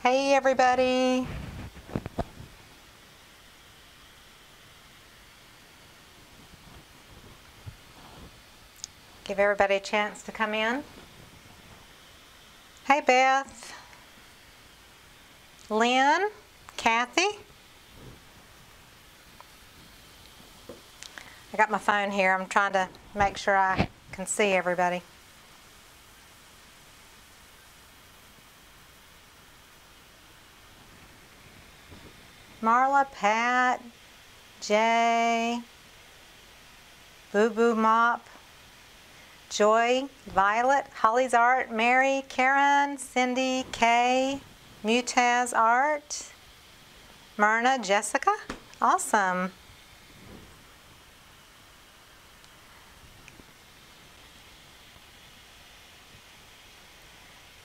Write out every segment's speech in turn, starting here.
Hey everybody! Give everybody a chance to come in. Hey Beth, Lynn, Kathy. I got my phone here. I'm trying to make sure I can see everybody. Marla, Pat, Jay, Boo Boo Mop, Joy, Violet, Holly's Art, Mary, Karen, Cindy, Kay, Mutaz Art, Myrna, Jessica. Awesome.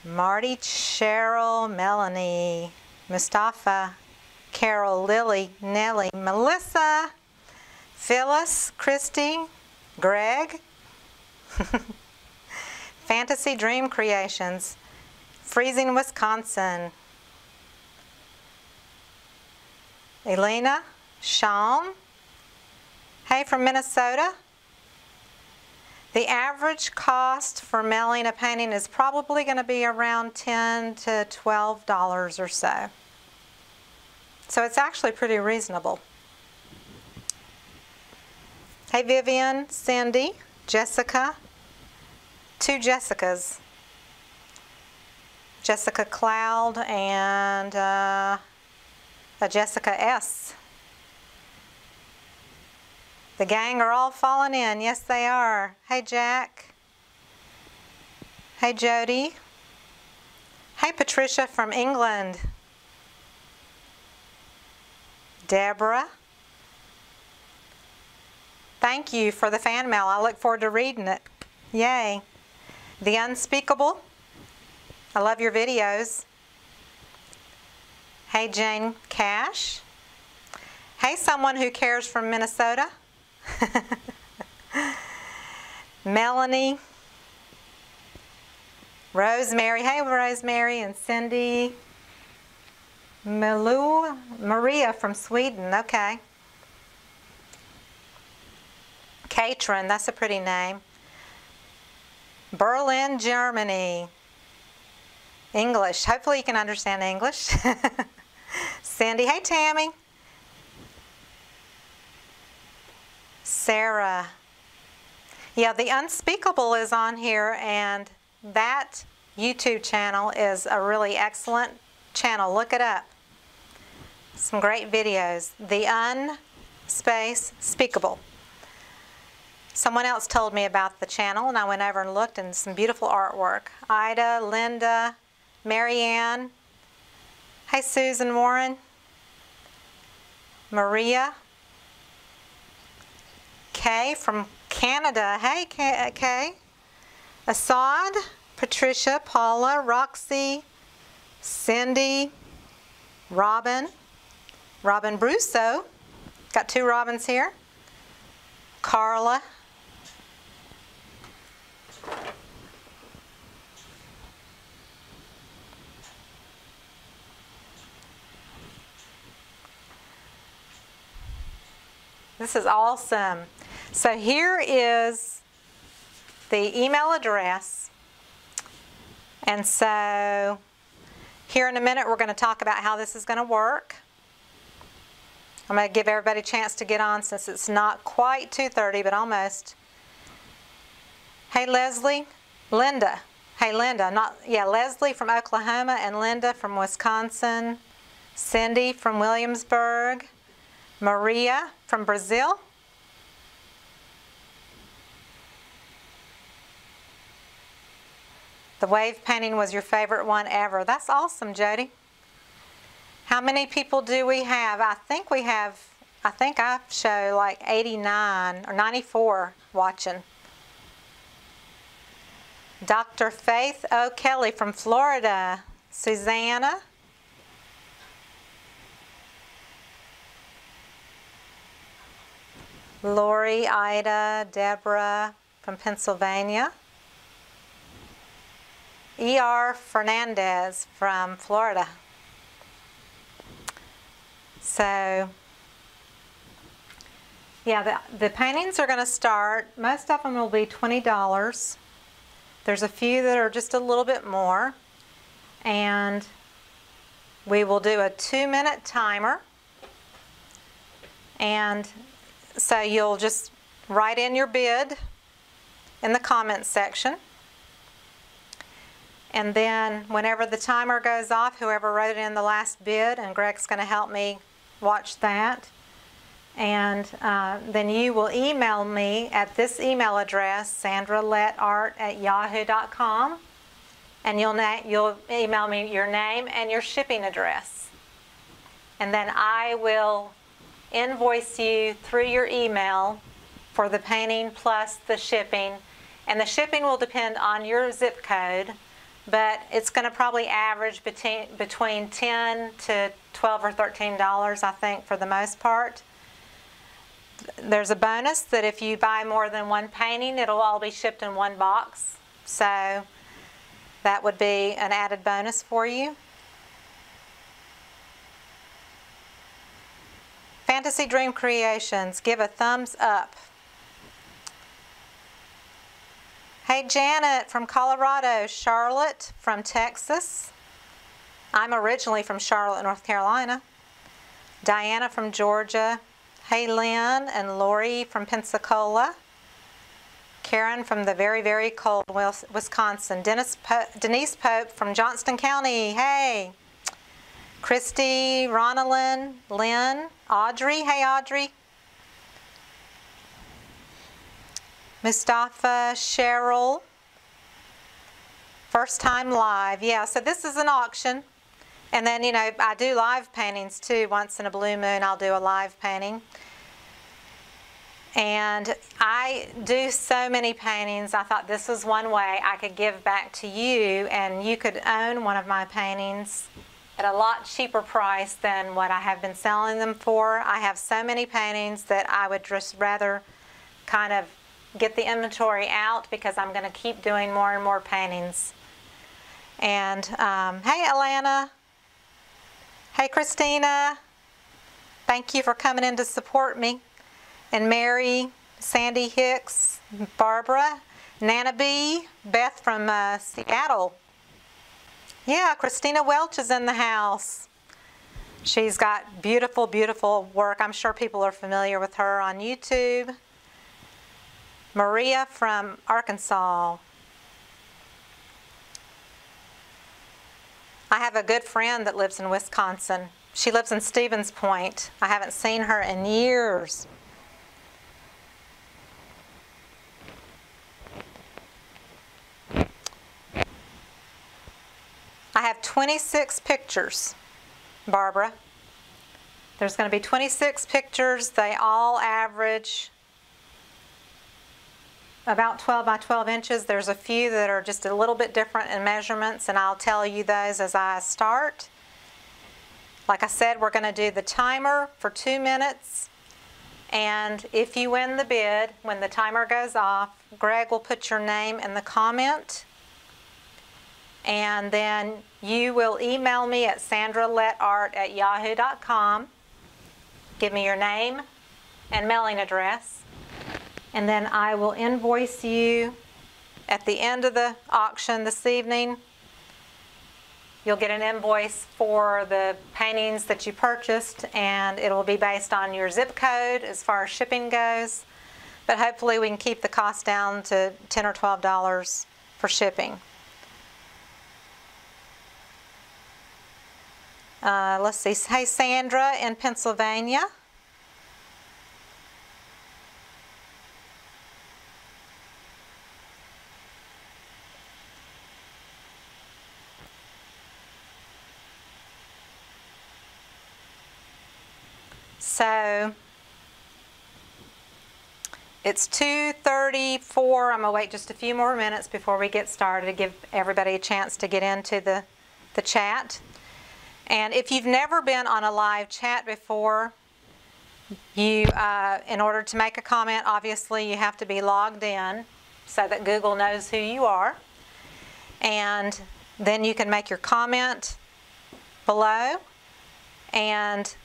Marty, Cheryl, Melanie, Mustafa, Carol, Lily, Nellie, Melissa, Phyllis, Christy, Greg, Fantasy Dream Creations, Freezing, Wisconsin, Elena, Sean, hey from Minnesota. The average cost for mailing a painting is probably going to be around $10 to $12 or so. So it's actually pretty reasonable. Hey Vivian, Cindy, Jessica, two Jessicas. Jessica Cloud and a Jessica S. The gang are all falling in. Yes, they are. Hey, Jack. Hey, Jody. Hey, Patricia from England. Deborah. Thank you for the fan mail. I look forward to reading it. Yay. The Unspeakable. I love your videos. Hey, Jane Cash. Hey, someone who cares from Minnesota. Melanie, Rosemary, hey Rosemary and Cindy, Maria from Sweden, okay. Katrin, that's a pretty name. Berlin, Germany. English, hopefully you can understand English. Cindy, hey Tammy. Sarah. Yeah, The Unspeakable is on here, and that YouTube channel is a really excellent channel. Look it up. Some great videos. The Unspeakable. Someone else told me about the channel, and I went over and looked, and some beautiful artwork. Ida, Linda, Marianne. Hey, Susan Warren. Maria. Kay from Canada. Hey, Kay. Assad, Patricia, Paula, Roxy, Cindy, Robin, Robin Brusso. Got two Robins here. Carla. This is awesome. So here is the email address, and so here in a minute we're going to talk about how this is going to work. I'm going to give everybody a chance to get on since it's not quite 2:30 but almost. Hey Leslie, Linda. Hey Linda, Leslie from Oklahoma and Linda from Wisconsin. Cindy from Williamsburg. Maria from Brazil. The wave painting was your favorite one ever. That's awesome, Jody. How many people do we have? I think I show like 89 or 94 watching. Dr. Faith O'Kelly from Florida. Susanna. Lori, Ida, Deborah from Pennsylvania. E.R. Fernandez from Florida. So yeah, the paintings are going to start, most of them will be $20. There's a few that are just a little bit more, and we will do a 2-minute timer. And so you'll just write in your bid in the comments section. And then whenever the timer goes off, whoever wrote in the last bid, and Greg's going to help me watch that, and then you will email me at this email address, sandralettart@yahoo.com, and you'll email me your name and your shipping address. And then I will invoice you through your email for the painting plus the shipping. And the shipping will depend on your zip code, but it's going to probably average between $10 to $12 or $13, I think, for the most part. There's a bonus that if you buy more than one painting, it'll all be shipped in one box. So that would be an added bonus for you. Fantasy Dream Creations, give a thumbs up. Hey, Janet from Colorado, Charlotte from Texas. I'm originally from Charlotte, North Carolina. Diana from Georgia. Hey, Lynn and Lori from Pensacola. Karen from the very, very cold Wisconsin. Denise Pope from Johnston County. Hey. Christy, Ronalyn, Lynn, Audrey. Hey, Audrey. Mustafa, Cheryl. First time live. Yeah, so this is an auction. And then, you know, I do live paintings too. Once in a blue moon, I'll do a live painting. And I do so many paintings, I thought this was one way I could give back to you, and you could own one of my paintings at a lot cheaper price than what I have been selling them for. I have so many paintings that I would just rather kind of get the inventory out because I'm going to keep doing more and more paintings. And hey, Alana. Hey, Christina. Thank you for coming in to support me. And Mary, Sandy Hicks, Barbara, Nana B, Beth from Seattle. Yeah, Christina Welch is in the house. She's got beautiful, beautiful work. I'm sure people are familiar with her on YouTube. Maria from Arkansas. I have a good friend that lives in Wisconsin. She lives in Stevens Point. I haven't seen her in years. I have 26 pictures, Barbara. There's going to be 26 pictures. They all average about 12 by 12 inches. There's a few that are just a little bit different in measurements, and I'll tell you those as I start. Like I said, we're going to do the timer for 2 minutes, and if you win the bid, when the timer goes off, Greg will put your name in the comment, and then you will email me at sandralettart@yahoo.com. Give me your name and mailing address, and then I will invoice you at the end of the auction this evening. You'll get an invoice for the paintings that you purchased, and it will be based on your zip code as far as shipping goes. But hopefully we can keep the cost down to $10 or $12 for shipping. Let's see. Hey, Sandra in Pennsylvania. So it's 2:34. I'm going to wait just a few more minutes before we get started to give everybody a chance to get into the chat. And if you've never been on a live chat before, you, in order to make a comment, obviously you have to be logged in so that Google knows who you are. And then you can make your comment below. And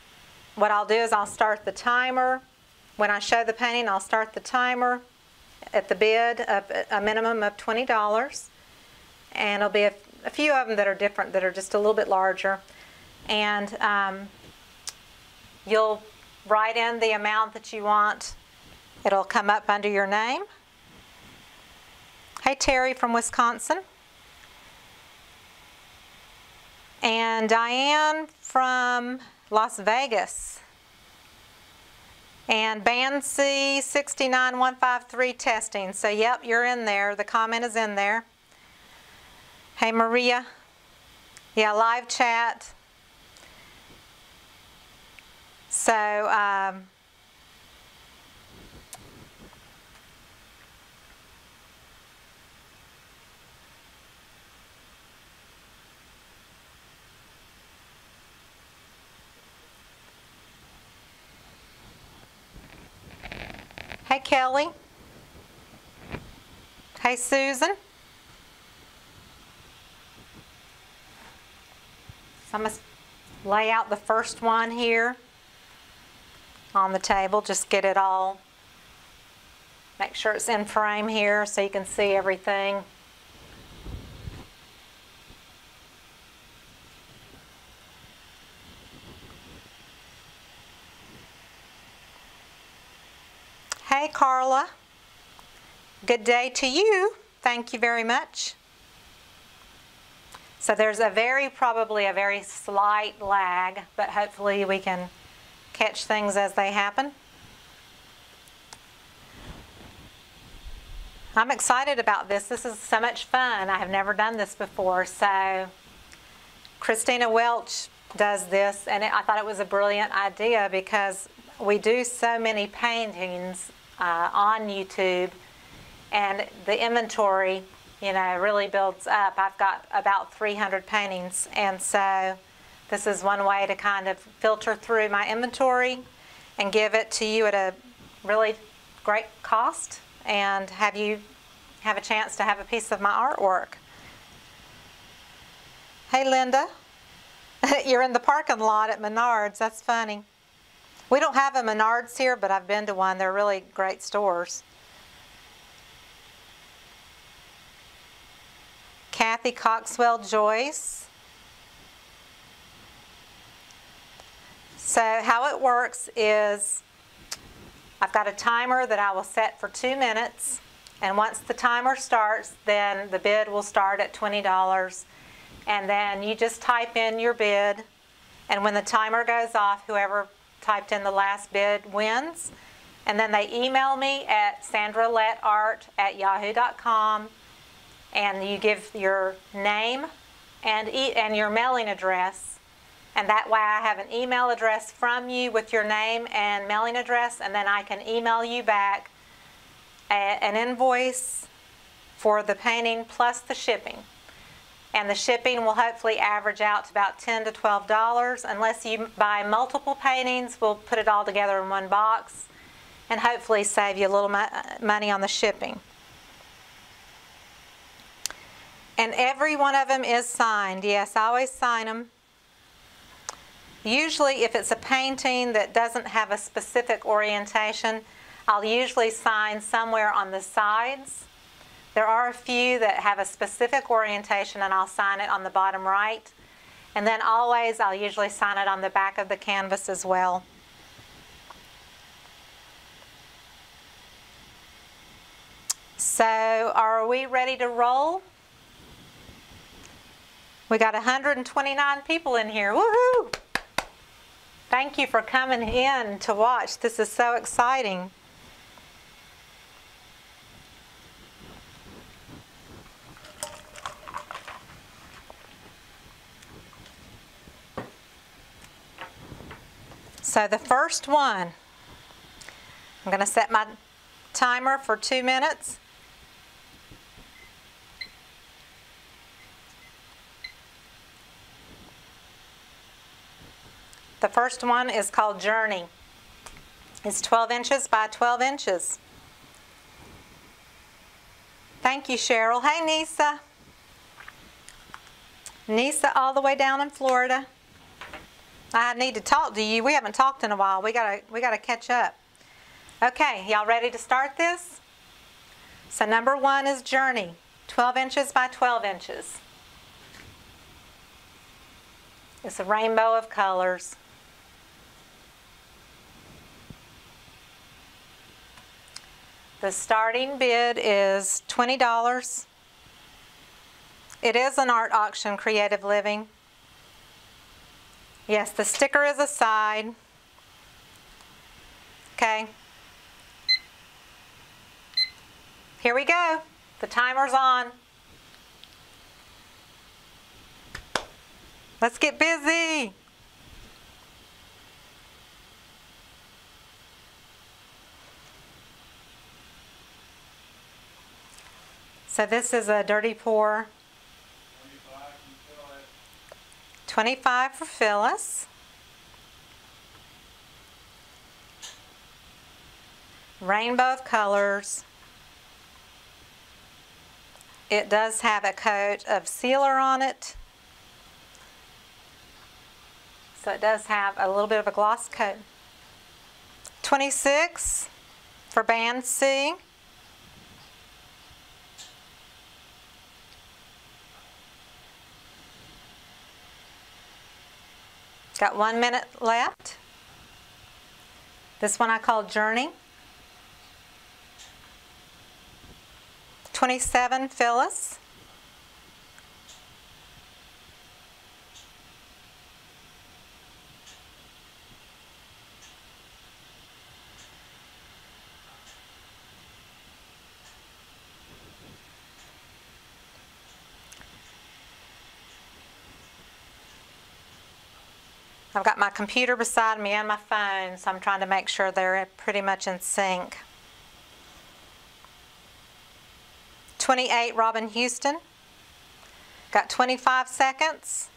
what I'll do is I'll start the timer. When I show the painting, I'll start the timer at the bid of a minimum of $20. And it'll be a few of them that are different, that are just a little bit larger. And you'll write in the amount that you want. It'll come up under your name. Hey, Terry from Wisconsin. And Diane from Las Vegas. And Bancy 69153 testing. So yep, you're in there. The comment is in there. Hey Maria. Yeah, live chat. So hey Kelly. Hey Susan. So I'm going to lay out the first one here on the table. Just get it all. Make sure it's in frame here so you can see everything. Hey Carla, good day to you. Thank you very much. So there's probably a very slight lag, but hopefully we can catch things as they happen. I'm excited about this. This is so much fun. I have never done this before. So Christina Welch does this, and I thought it was a brilliant idea because we do so many paintings on YouTube, and the inventory, you know, really builds up. I've got about 300 paintings, and so this is one way to kind of filter through my inventory and give it to you at a really great cost and have you have a chance to have a piece of my artwork. Hey Linda, you're in the parking lot at Menards. That's funny. We don't have a Menards here, but I've been to one. They're really great stores. Kathy Coxwell Joyce. So how it works is I've got a timer that I will set for 2 minutes, and once the timer starts, then the bid will start at $20, and then you just type in your bid, and when the timer goes off, whoever typed in the last bid wins, and then they email me at sandralettart@yahoo.com, and you give your name and your mailing address, and that way I have an email address from you with your name and mailing address, and then I can email you back an invoice for the painting plus the shipping. And the shipping will hopefully average out to about $10 to $12. Unless you buy multiple paintings, we'll put it all together in one box and hopefully save you a little money on the shipping. And every one of them is signed. Yes, I always sign them. Usually if it's a painting that doesn't have a specific orientation, I'll usually sign somewhere on the sides. There are a few that have a specific orientation, and I'll sign it on the bottom right. And then always I'll usually sign it on the back of the canvas as well. So are we ready to roll? We got 129 people in here. Woohoo! Thank you for coming in to watch. This is so exciting. So the first one, I'm going to set my timer for 2 minutes. The first one is called Journey. It's 12 inches by 12 inches. Thank you, Cheryl. Hey, Nisa. Nisa all the way down in Florida. I need to talk to you. We haven't talked in a while. We gotta catch up. Okay, y'all ready to start this? So number 1 is Journey, 12 inches by 12 inches. It's a rainbow of colors. The starting bid is $20. It is an art auction, Creative Living. Yes, the sticker is a side. Okay. Here we go. The timer's on. Let's get busy. So this is a dirty pour. 25 for Phyllis. Rainbow of colors. It does have a coat of sealer on it. So it does have a little bit of a gloss coat. 26 for Band C. Got 1 minute left. This one I call Journey. 27 Phyllis. I've got my computer beside me and my phone, so I'm trying to make sure they're pretty much in sync. 28 Robin Houston. Got 25 seconds.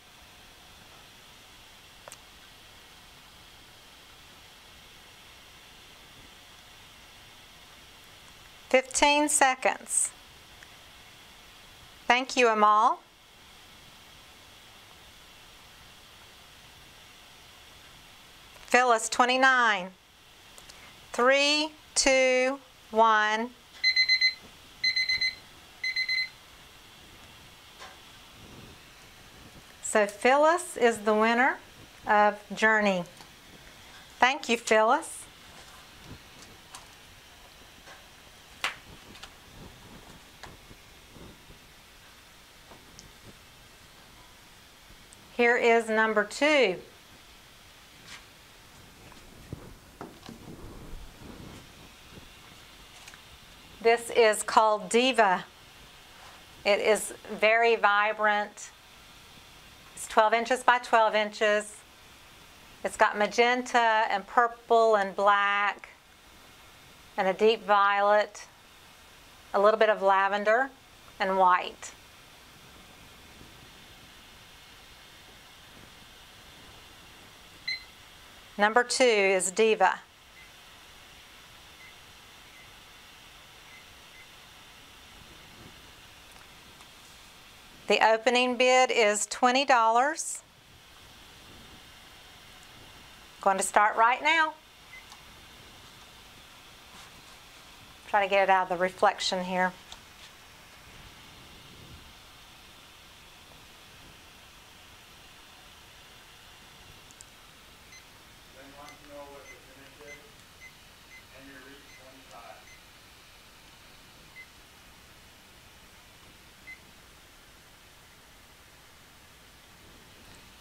$15 seconds. Thank you, Amal. Phyllis, 29. 3, 2, 1. So Phyllis is the winner of Journey. Thank you, Phyllis. Here is number 2. This is called Diva. It is very vibrant. It's 12 inches by 12 inches. It's got magenta and purple and black and a deep violet, a little bit of lavender and white. Number 2 is Diva. The opening bid is $20. Going to start right now. Try to get it out of the reflection here.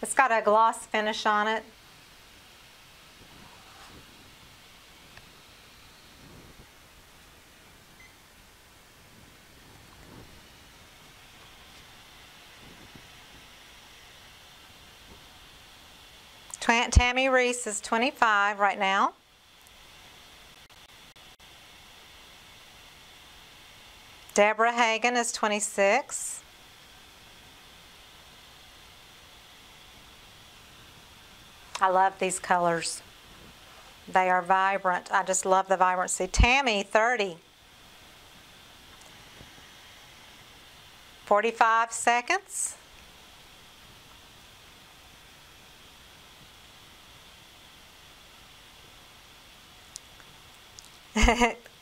It's got a gloss finish on it. Tammy Reese is 25 right now. Deborah Hagan is 26. I love these colors. They are vibrant. I just love the vibrancy. Tammy, 30. 45 seconds.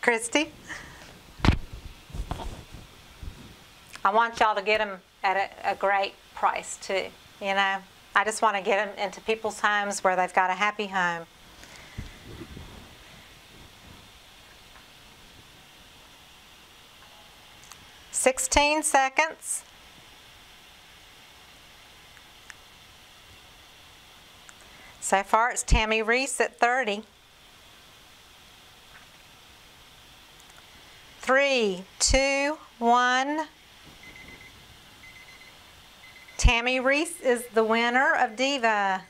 Christy? I want y'all to get them at a great price too, you know. I just want to get them into people's homes where they've got a happy home. "16 seconds. So far it's Tammy Reese at 30. 3, 2, 1. Tammy Reese is the winner of Diva.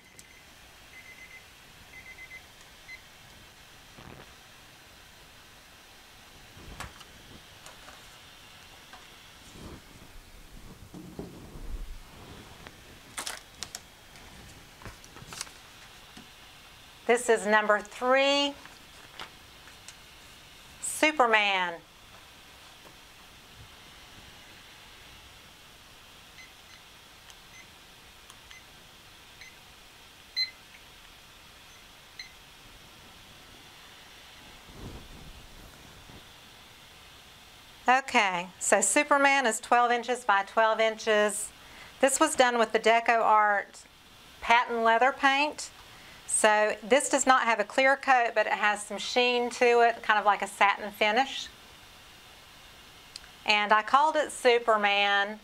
This is number 3, Superman. Okay, so Superman is 12 inches by 12 inches. This was done with the Deco Art patent leather paint. So this does not have a clear coat, but it has some sheen to it, kind of like a satin finish. And I called it Superman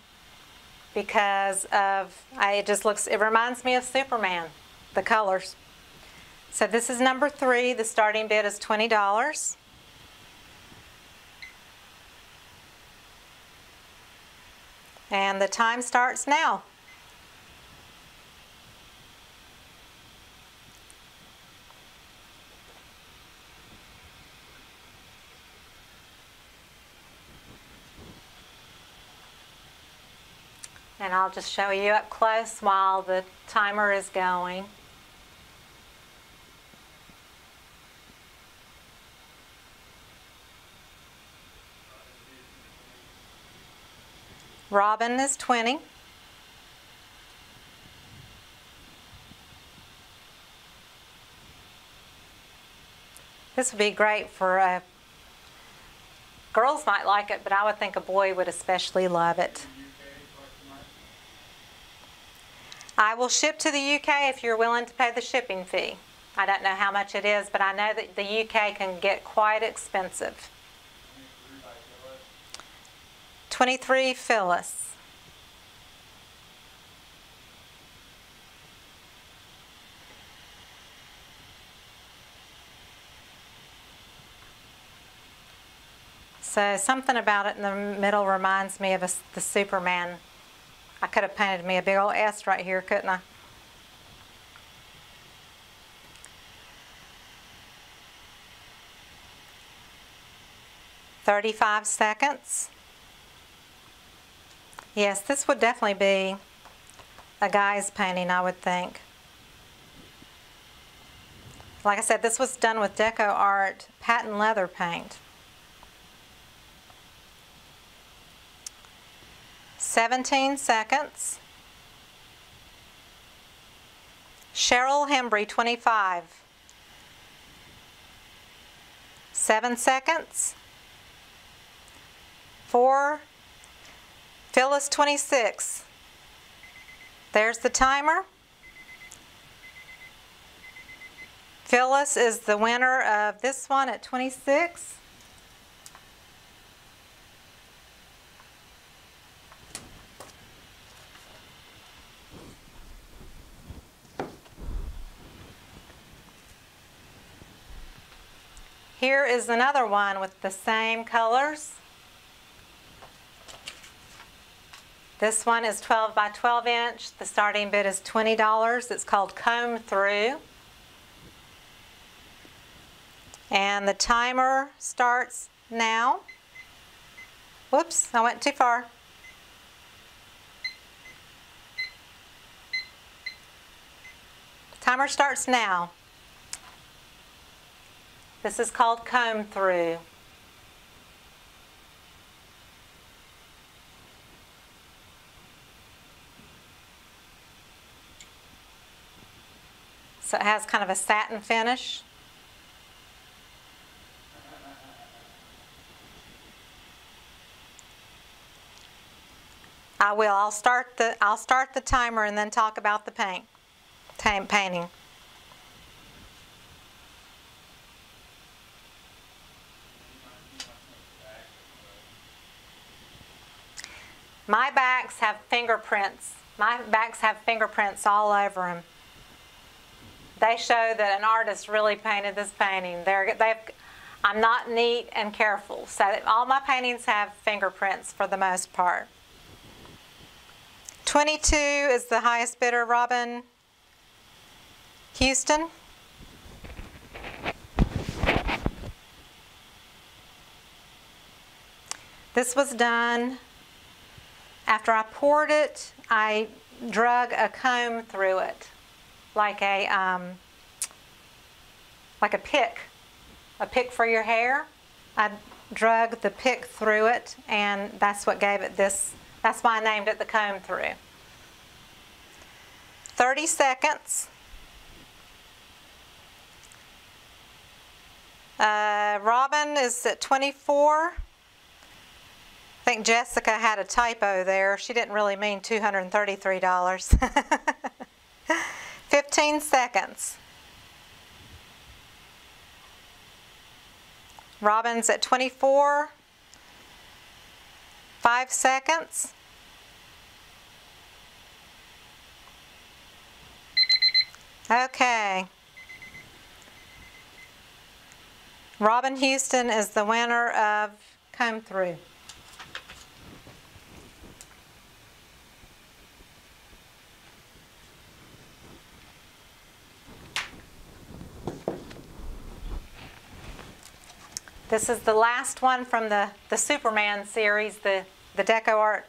because it reminds me of Superman, the colors. So this is number 3. The starting bid is $20. And the time starts now. And I'll just show you up close while the timer is going. Robin is 20. This would be great for girls might like it, but I would think a boy would especially love it. I will ship to the UK if you're willing to pay the shipping fee. I don't know how much it is, but I know that the UK can get quite expensive. 23 Phyllis. So something about it in the middle reminds me of the Superman. I could have painted me a big old S right here, couldn't I? "35 seconds. Yes, this would definitely be a guy's painting, I would think. Like I said, this was done with Deco Art patent leather paint. 17 seconds. Cheryl Hembry, 25. 7 seconds. 4. Phyllis, 26. There's the timer. Phyllis is the winner of this one at 26. Here is another one with the same colors. This one is 12 by 12 inch. The starting bid is $20. It's called Comb Through. And the timer starts now. Whoops, I went too far. Timer starts now. This is called Comb Through. So it has kind of a satin finish. I will. I'll start the timer and then talk about the painting. My backs have fingerprints. My backs have fingerprints all over them. They show that an artist really painted this painting. I'm not neat and careful, so all my paintings have fingerprints for the most part. 22 is the highest bidder, Robin Houston. This was done after I poured it. I drug a comb through it, like a pick for your hair. I drug the pick through it, and that's what gave it this. That's why I named it the comb through. 30 seconds. Robin is at 24. I think Jessica had a typo there. She didn't really mean $233. 15 seconds. Robin's at 24. 5 seconds. Okay. Robin Houston is the winner of Comb Through. This is the last one from the Superman series, the Deco Art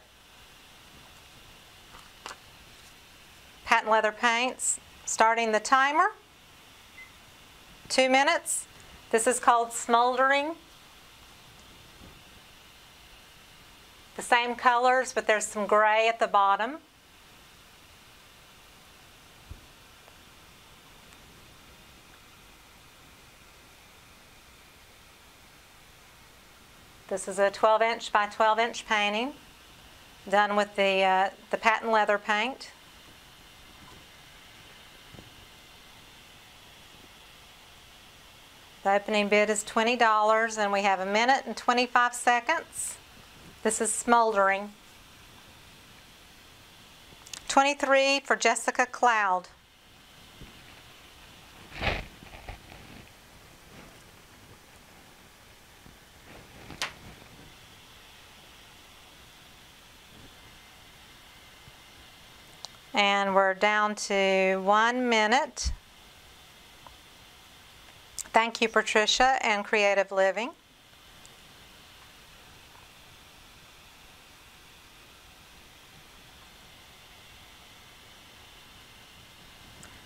patent leather paints. Starting the timer. 2 minutes. This is called Smouldering. The same colors, but there's some gray at the bottom. This is a 12-inch by 12-inch painting done with the patent leather paint. The opening bid is $20, and we have 1 minute and 25 seconds. This is Smouldering. 23 for Jessica Cloud. And we're down to 1 minute. Thank you, Patricia and Creative Living.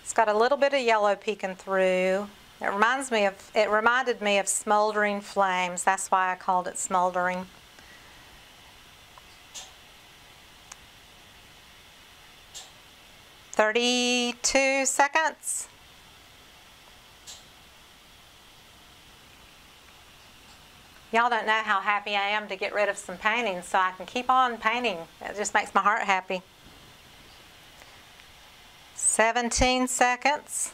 It's got a little bit of yellow peeking through. It reminded me of Smoldering Flames. That's why I called it Smouldering. "32 seconds. Y'all don't know how happy I am to get rid of some paintings so I can keep on painting. It just makes my heart happy. 17 seconds.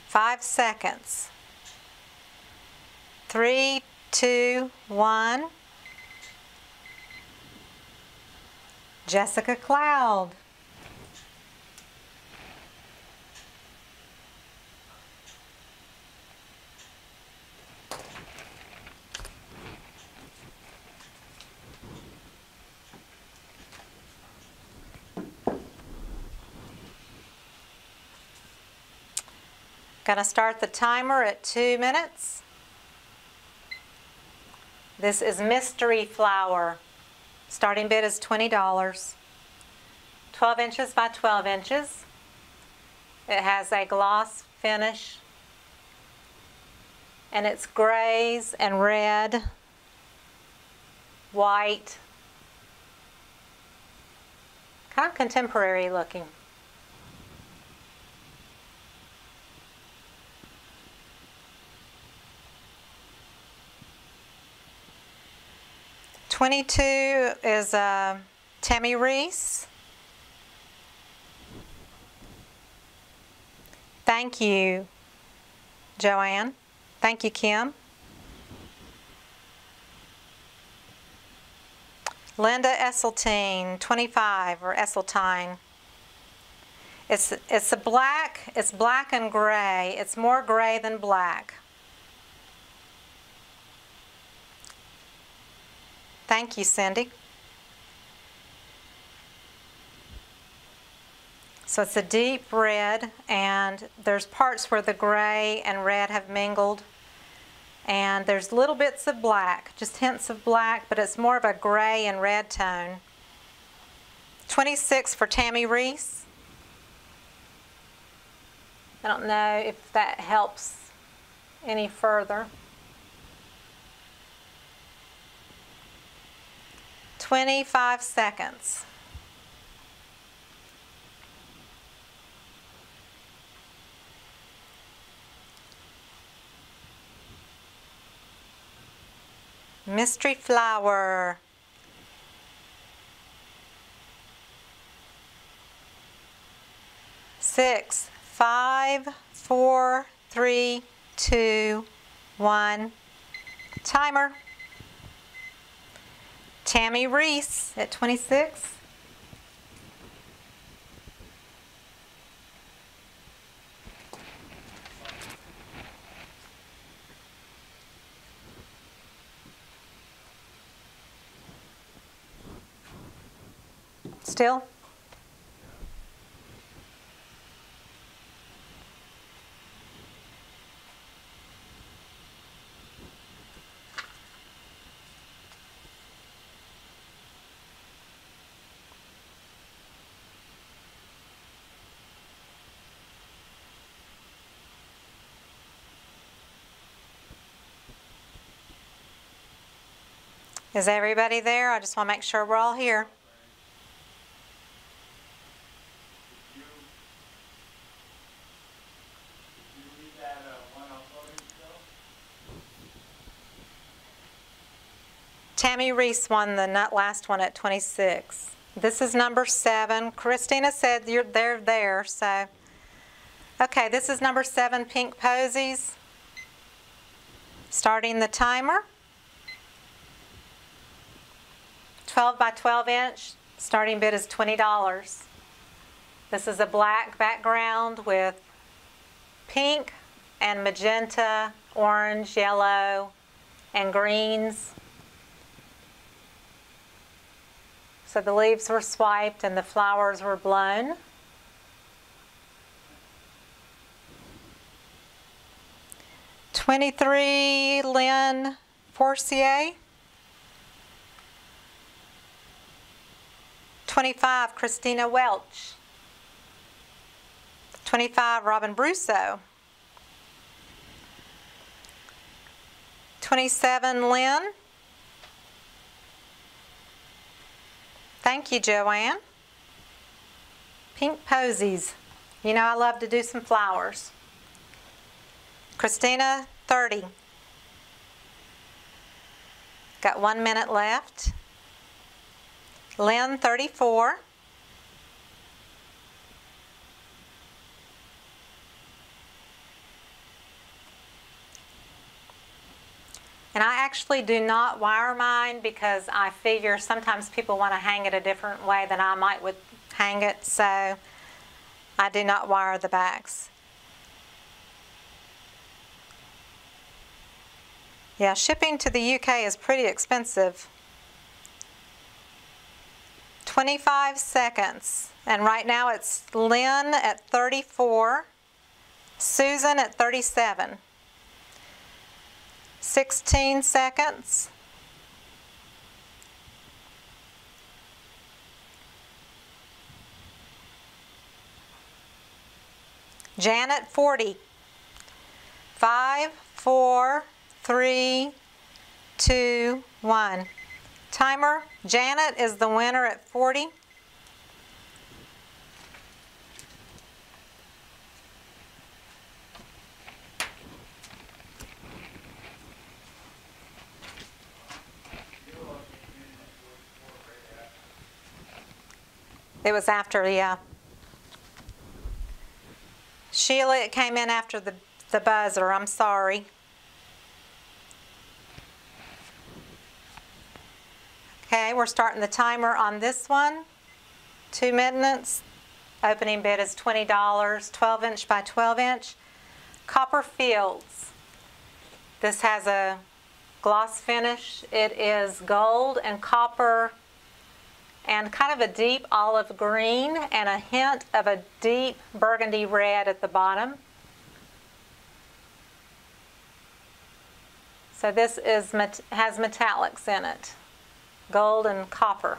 Five seconds. 3, 2, 1. Jessica Cloud. Gonna start the timer at 2 minutes. This is Mystery Flower. Starting bid is $20. 12 inches by 12 inches. It has a gloss finish. And it's grays and red, white. Kind of contemporary looking. 22 is Tammy Reese. Thank you, Joanne. Thank you, Kim. Linda Esseltine, 25, or Esseltine. It's black and gray. It's more gray than black. Thank you, Cindy. So it's a deep red, and there's parts where the gray and red have mingled. And there's little bits of black, just hints of black, but it's more of a gray and red tone. 26 for Tammy Reese. I don't know if that helps any further. 25 seconds. Mystery flower. 6, 5, 4, 3, 2, 1. Timer. Tammy Reese at 26. Still? Is everybody there? I just want to make sure we're all here. Tammy Reese won the last one at 26. This is number 7. Christina said they're there, so. Okay, this is number 7, Pink Posies. Starting the timer. 12 by 12 inch, starting bid is $20. This is a black background with pink and magenta, orange, yellow, and greens. So the leaves were swiped and the flowers were blown. $23, Lynn Forcier. 25, Christina Welch. 25, Robin Brusso. 27, Lynn. Thank you, Joanne. Pink Posies. You know I love to do some flowers. Christina, 30. Got 1 minute left. Lynn, 34. And I actually do not wire mine because I figure sometimes people want to hang it a different way than I might would hang it, so I do not wire the backs. Yeah, shipping to the UK is pretty expensive. 25 seconds. And right now it's Lynn at 34, Susan at 37. 16 seconds. Janet, 40. 5, 4, 3, 2, 1. Timer. Janet is the winner at 40. It was after, yeah. Sheila, it came in after the buzzer. I'm sorry. Okay, we're starting the timer on this one. 2 minutes. Opening bid is $20, 12-inch by 12-inch. Copperfields. This has a gloss finish. It is gold and copper and kind of a deep olive green and a hint of a deep burgundy red at the bottom. So this has metallics in it, gold and copper.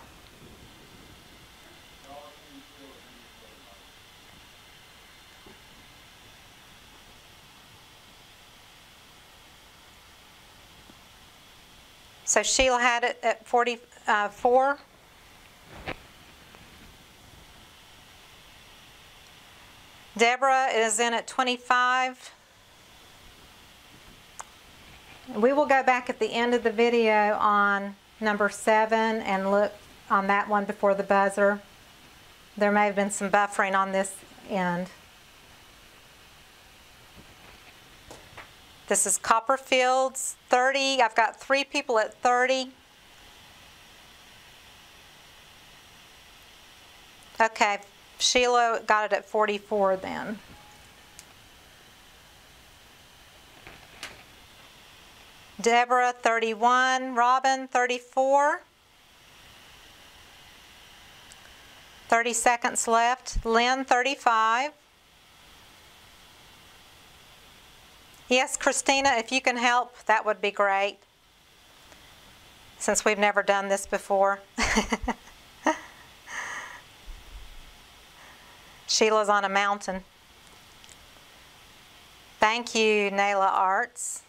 So Sheila had it at 44. Deborah is in at 25. We will go back at the end of the video on number 7 and look on that one before the buzzer. There may have been some buffering on this end. This is Copperfield's 30. I've got 3 people at 30. Okay, Sheila got it at 44 then. Deborah, 31. Robin, 34. 30 seconds left. Lynn, 35. Yes, Christina, if you can help, that would be great, since we've never done this before. Sheila's on a mountain. Thank you, Naila Arts.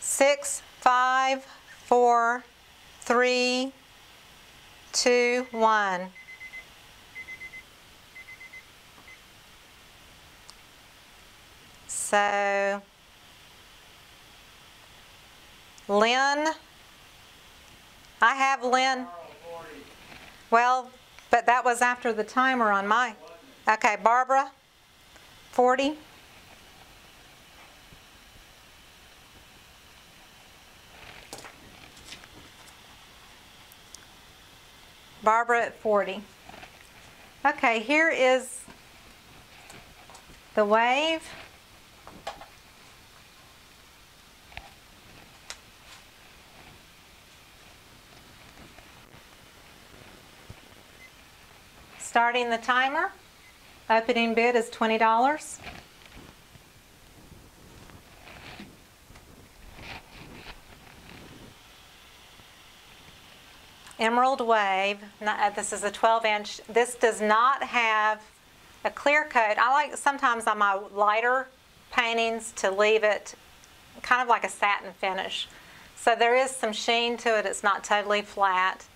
6, 5, 4, 3, 2, 1. So, Lynn, I have Lynn. Well, but that was after the timer on my. Okay, Barbara, 40. Barbara at 40. Okay, here is the wave. Starting the timer. Opening bid is $20. Emerald Wave. This is a 12-inch. This does not have a clear coat. I like sometimes on my lighter paintings to leave it kind of like a satin finish. So there is some sheen to it. It's not totally flat.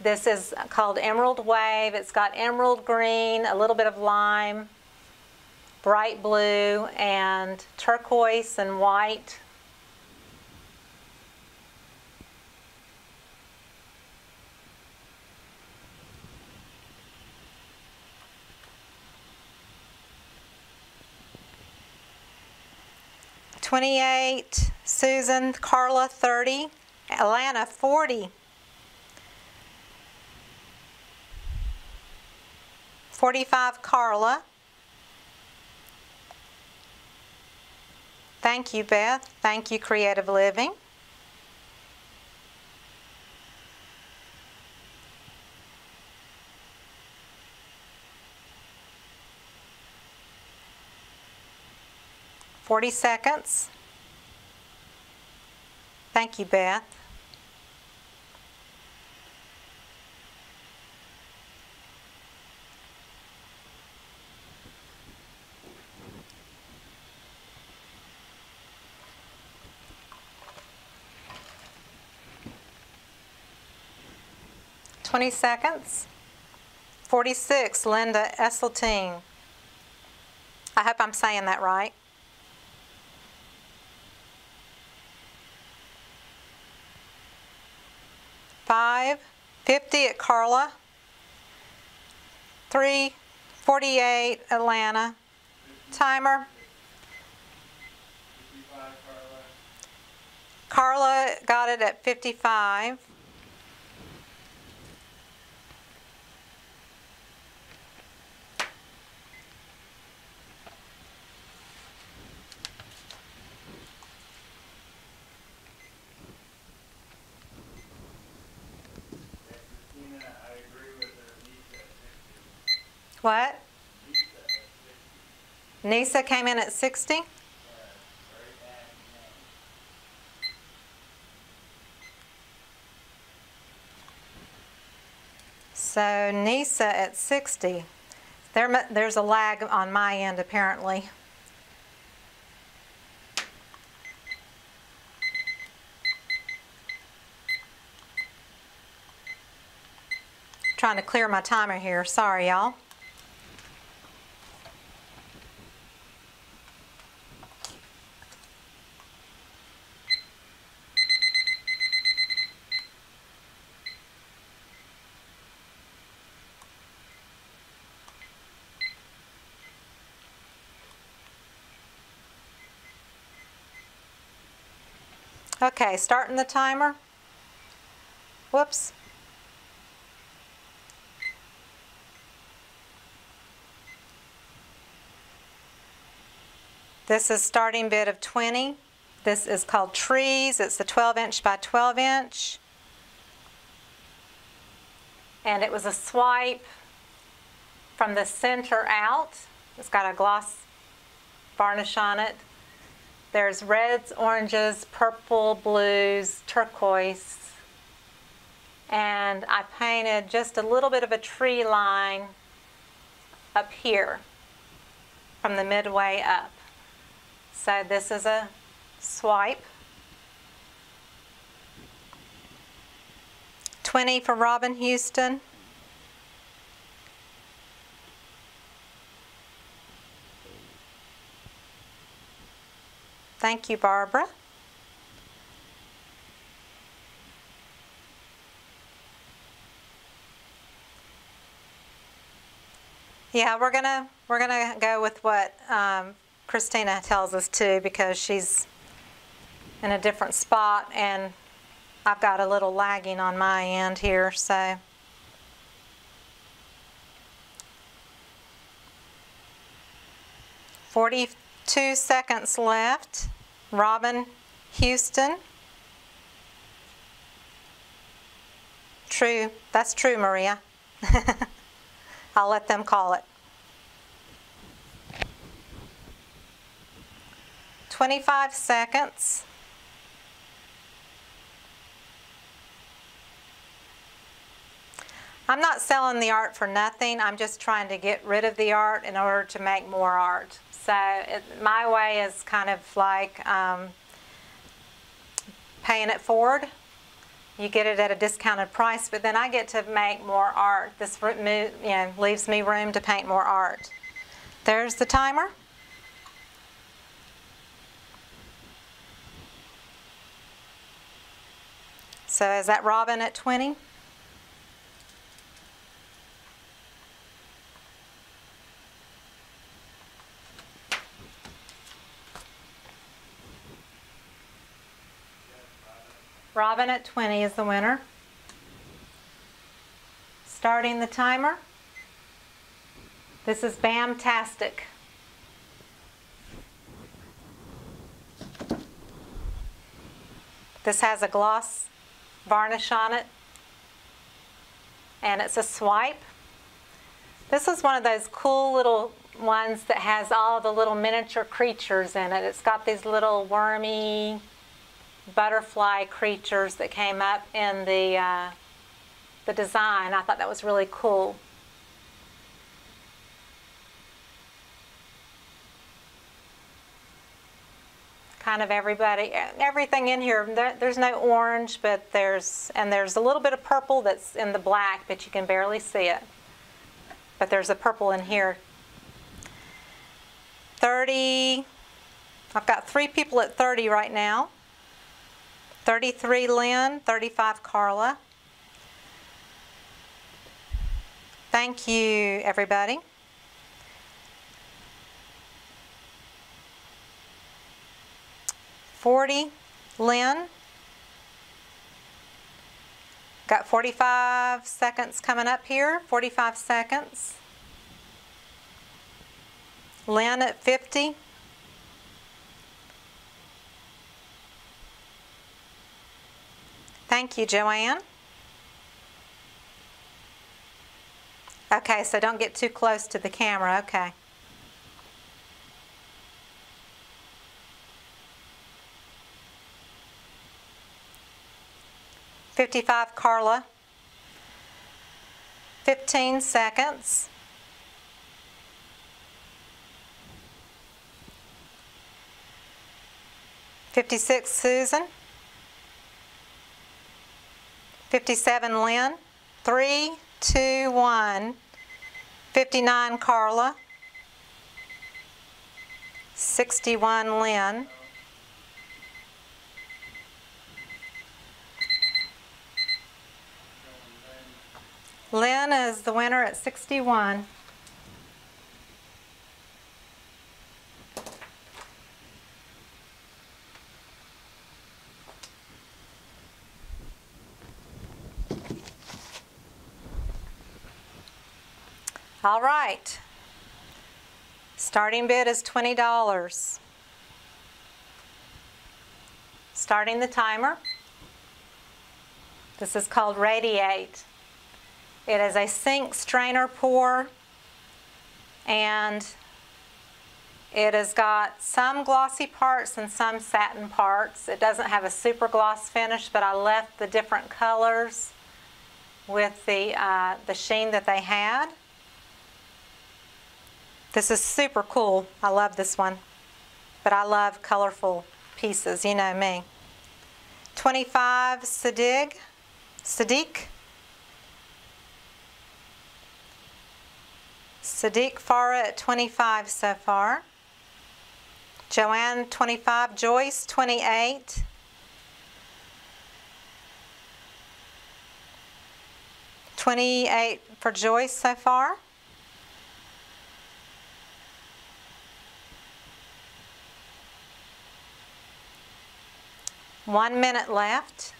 This is called Emerald Wave. It's got emerald green, a little bit of lime, bright blue, and turquoise and white. $28, Susan, Carla, 30, Alana, 40. 45, Carla. Thank you, Beth. Thank you, Creative Living. $40 seconds. Thank you, Beth. $20 seconds. 46, Linda Esseltine. I hope I'm saying that right. 5, 50 at Carla. 3:48 Atlanta. Timer. Carla got it at 55. What? Nisa came in at 60? So Nisa at 60. There's a lag on my end apparently. Trying to clear my timer here. Sorry, y'all. Okay, starting the timer. Whoops. This is starting bid of 20. This is called Trees. It's the 12-inch by 12-inch. And it was a swipe from the center out. It's got a gloss varnish on it. There's reds, oranges, purple, blues, turquoise. And I painted just a little bit of a tree line up here from the midway up. So this is a swipe. 20 for Robin Houston. Thank you, Barbara. Yeah, we're gonna go with what Christina tells us to, because she's in a different spot and I've got a little lagging on my end here, so. "42 seconds left. Robin Houston. True. That's true, Maria. I'll let them call it. 25 seconds. I'm not selling the art for nothing. I'm just trying to get rid of the art in order to make more art. So my way is kind of like paying it forward. You get it at a discounted price, but then I get to make more art. This leaves me room to paint more art. There's the timer. So is that Robin at 20? Robin at 20 is the winner. Starting the timer. This is Bamtastic. This has a gloss varnish on it, and it's a swipe. This is one of those cool little ones that has all the little miniature creatures in it. It's got these little wormy butterfly creatures that came up in the design. I thought that was really cool. Kind of everything in here. There's no orange, but there's a little bit of purple that's in the black, but you can barely see it. But there's a purple in here. 30. I've got 3 people at 30 right now. 33 Lynn, 35 Carla. Thank you, everybody. $40, Lynn. Got 45 seconds coming up here. 45 seconds. Lynn at 50. Thank you, Joanne. Okay, so don't get too close to the camera. Okay. $55, Carla. 15 seconds. $56, Susan. 57, Lynn. 3, 2, 1. 59, Carla. 61, Lynn. Lynn is the winner at 61. All right. Starting bid is $20. Starting the timer. This is called Radiate. It is a sink strainer pour, and it has got some glossy parts and some satin parts. It doesn't have a super gloss finish, but I left the different colors with the sheen that they had. This is super cool. I love this one, but I love colorful pieces, you know me. 25, Sadiq. Sadiq Farah at 25 so far. Joanne 25, Joyce 28. $28 for Joyce so far. One minute left.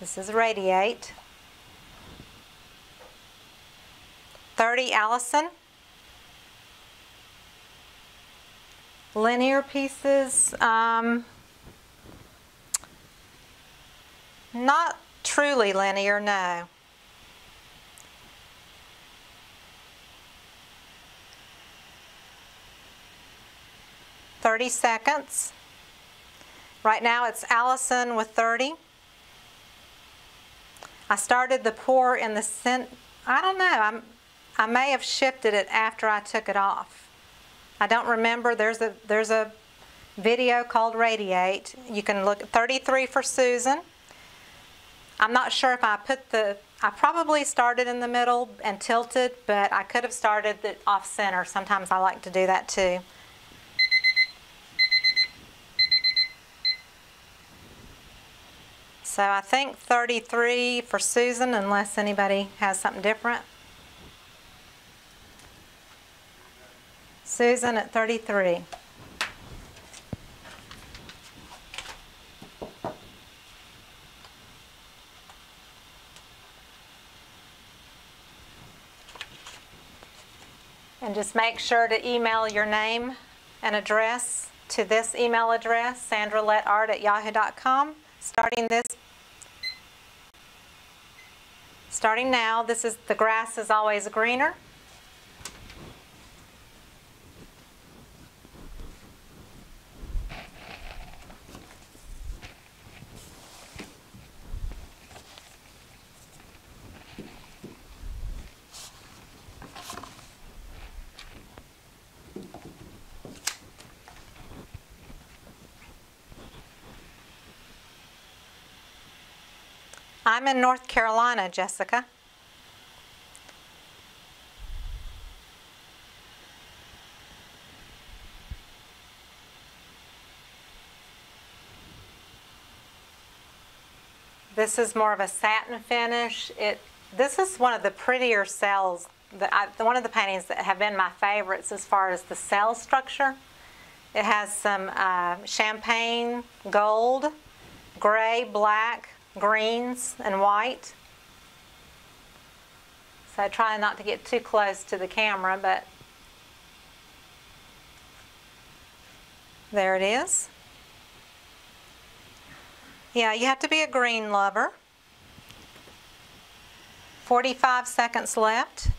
This is Radiate. 30, Allison. Linear pieces, not truly linear, no. $30 seconds. Right now it's Allison with 30. I started the pour in the I don't know, I may have shifted it after I took it off. I don't remember. There's a video called Radiate. You can look at 33 for Susan. I'm not sure if I probably started in the middle and tilted, but I could have started it off center. Sometimes I like to do that too. So I think 33 for Susan, unless anybody has something different. Susan at 33. And just make sure to email your name and address to this email address, sandralettart@yahoo.com. Starting now, the grass is always greener. I'm in North Carolina, Jessica. This is more of a satin finish. This is one of the prettier cells, one of the paintings that have been my favorites as far as the cell structure. It has some champagne, gold, gray, black, greens, and white. So try not to get too close to the camera, but there it is. Yeah, you have to be a green lover. 45 seconds left.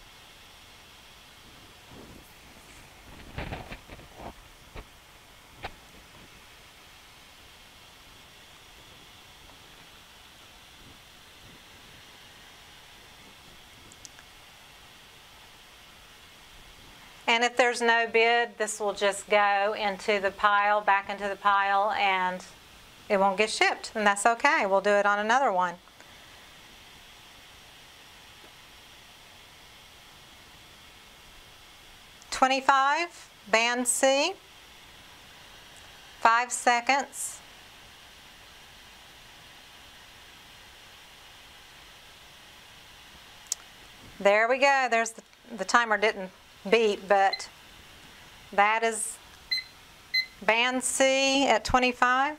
And if there's no bid, this will just go into the pile, back into the pile, and it won't get shipped, and that's okay. We'll do it on another one. $25, band C, 5 seconds. There we go. There's the timer didn't beep, but that is band C at 25.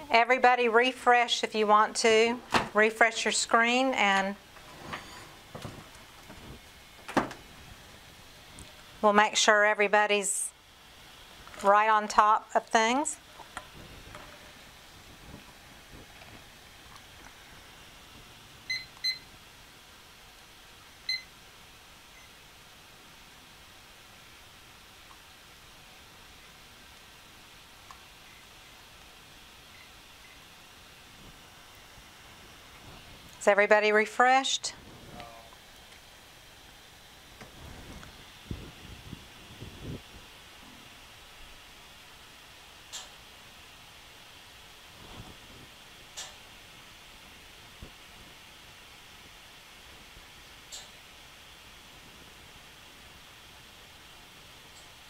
Everybody refresh if you want to. Refresh your screen and we'll make sure everybody's right on top of things. Is everybody refreshed?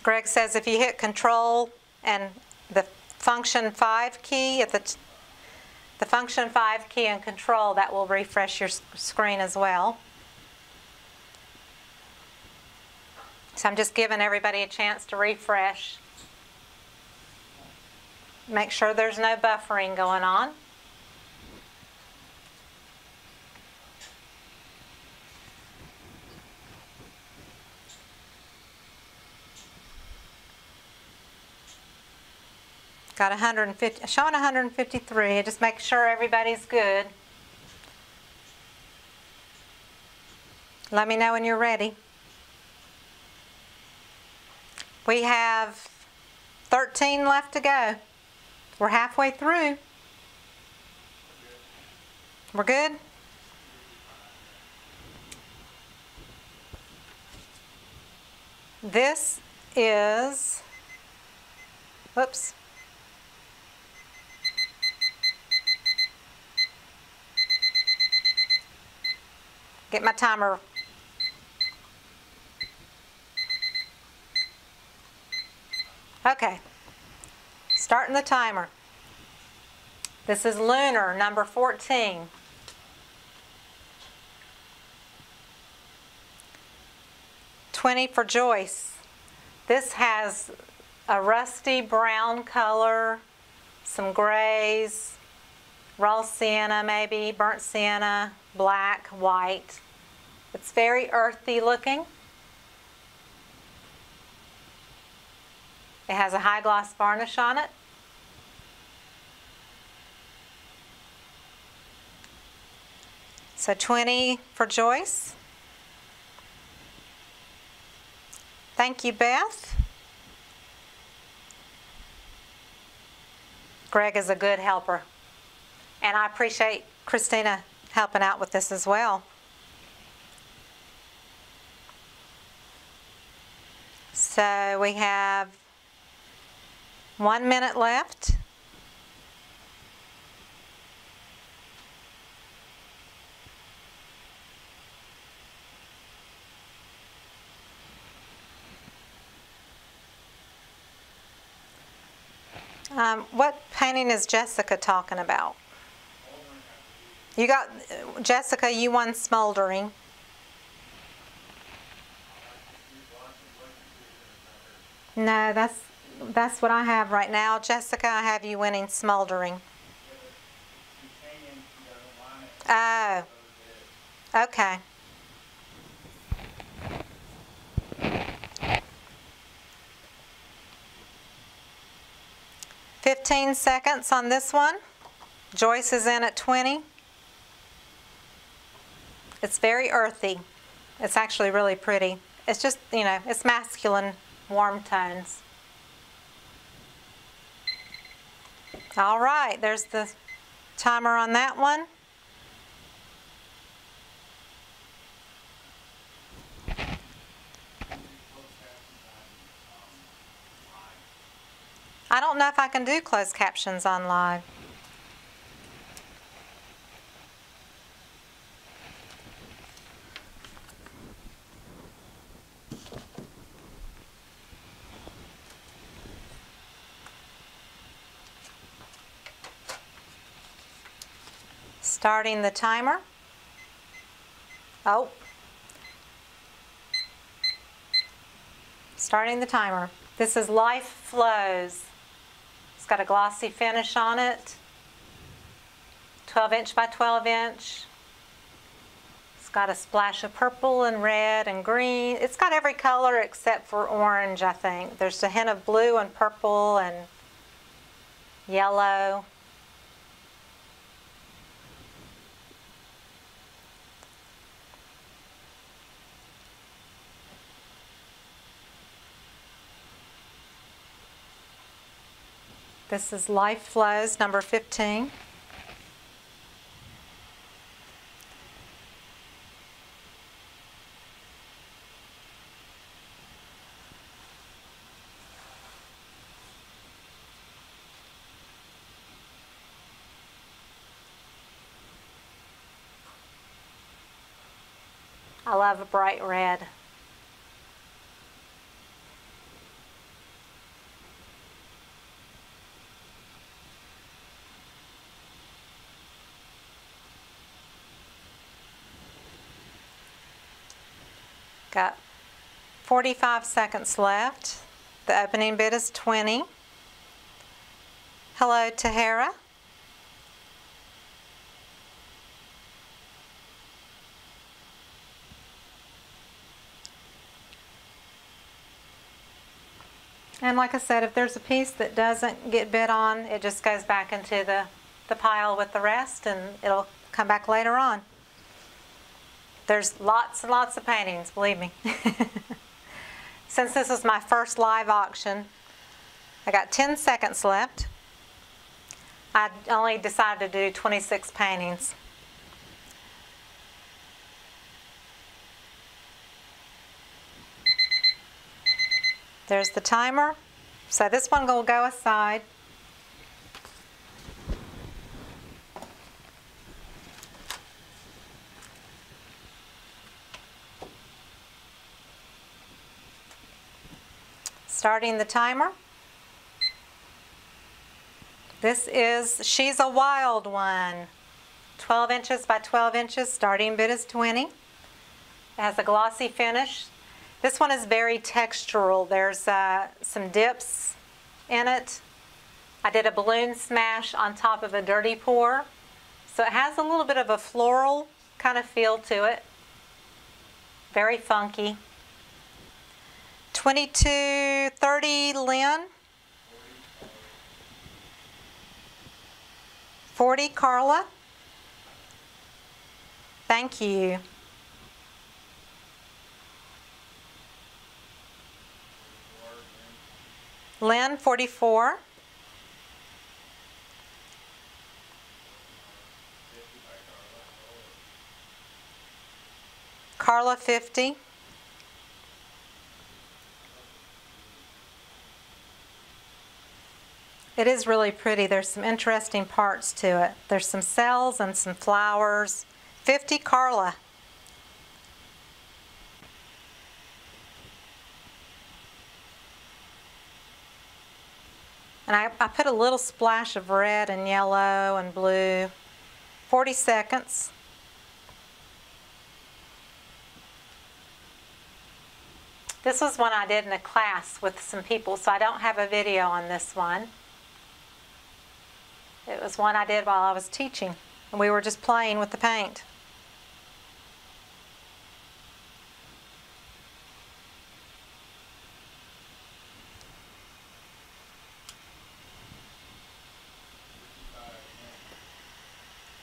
Greg says if you hit Control and the function 5 key at the function 5 key and Control, that will refresh your screen as well. So I'm just giving everybody a chance to refresh. Make sure there's no buffering going on. Got 150, showing 153. Just make sure everybody's good. Let me know when you're ready. We have 13 left to go. We're halfway through. We're good? This is, whoops. Get my timer. Okay, starting the timer. This is Lunar, number 14. $20 for Joyce. This has a rusty brown color, some grays, raw sienna maybe, burnt sienna, black, white. It's very earthy looking. It has a high gloss varnish on it. So 20 for Joyce. Thank you, Beth. Greg is a good helper. And I appreciate Christina helping out with this as well. So we have 1 minute left. What painting is Jessica talking about? You got, Jessica, you won Smouldering. No, that's what I have right now. Jessica, I have you winning Smouldering. Oh, okay. 15 seconds on this one. Joyce is in at 20. It's very earthy. It's actually really pretty. It's just, you know, it's masculine, warm tones. All right, there's the timer on that one. I don't know if I can do closed captions on live. Starting the timer. Oh. Starting the timer. This is Life Flows. It's got a glossy finish on it. 12 inch by 12 inch. It's got a splash of purple and red and green. It's got every color except for orange, I think. There's a hint of blue and purple and yellow. This is Life Flows, number 15. I love a bright red. Got 45 seconds left. The opening bid is 20. Hello, Tahara. And like I said, if there's a piece that doesn't get bid on, it just goes back into the pile with the rest and it'll come back later on. There's lots and lots of paintings, believe me. Since this is my first live auction, I got 10 seconds left. I only decided to do 26 paintings. There's the timer. So this one will go aside. Starting the timer. This is She's a Wild One. 12 inches by 12 inches. Starting bid is 20. It has a glossy finish. This one is very textural. There's some dips in it. I did a balloon smash on top of a dirty pour. So it has a little bit of a floral kind of feel to it. Very funky. 2230 Lynn. 40 Carla. Thank you. Lynn, 44. Carla, 50. It is really pretty. There's some interesting parts to it. There's some cells and some flowers. 50 Carla. And I put a little splash of red and yellow and blue. 40 seconds. This was one I did in a class with some people, so I don't have a video on this one. It was one I did while I was teaching, and we were just playing with the paint.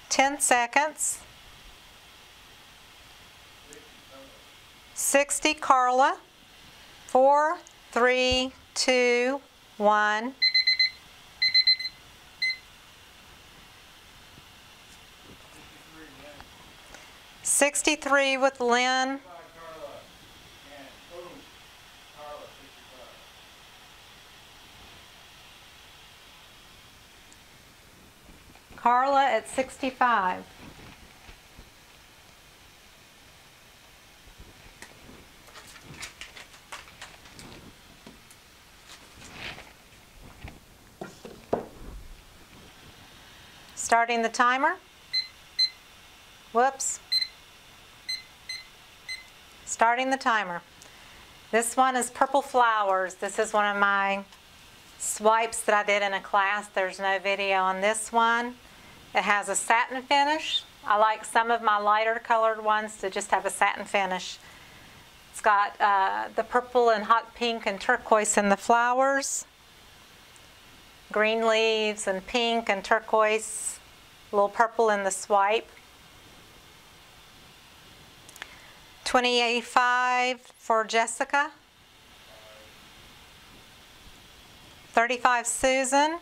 Ten seconds. 60, Carla. 4, 3, 2, 1. $63 with Lynn. Carla at 65. Starting the timer. Whoops. Starting the timer. This one is Purple Flowers. This is one of my swipes that I did in a class. There's no video on this one. It has a satin finish. I like some of my lighter colored ones to just have a satin finish. It's got the purple and hot pink and turquoise in the flowers. Green leaves and pink and turquoise. A little purple in the swipe. $28.85 for Jessica. $35 Susan.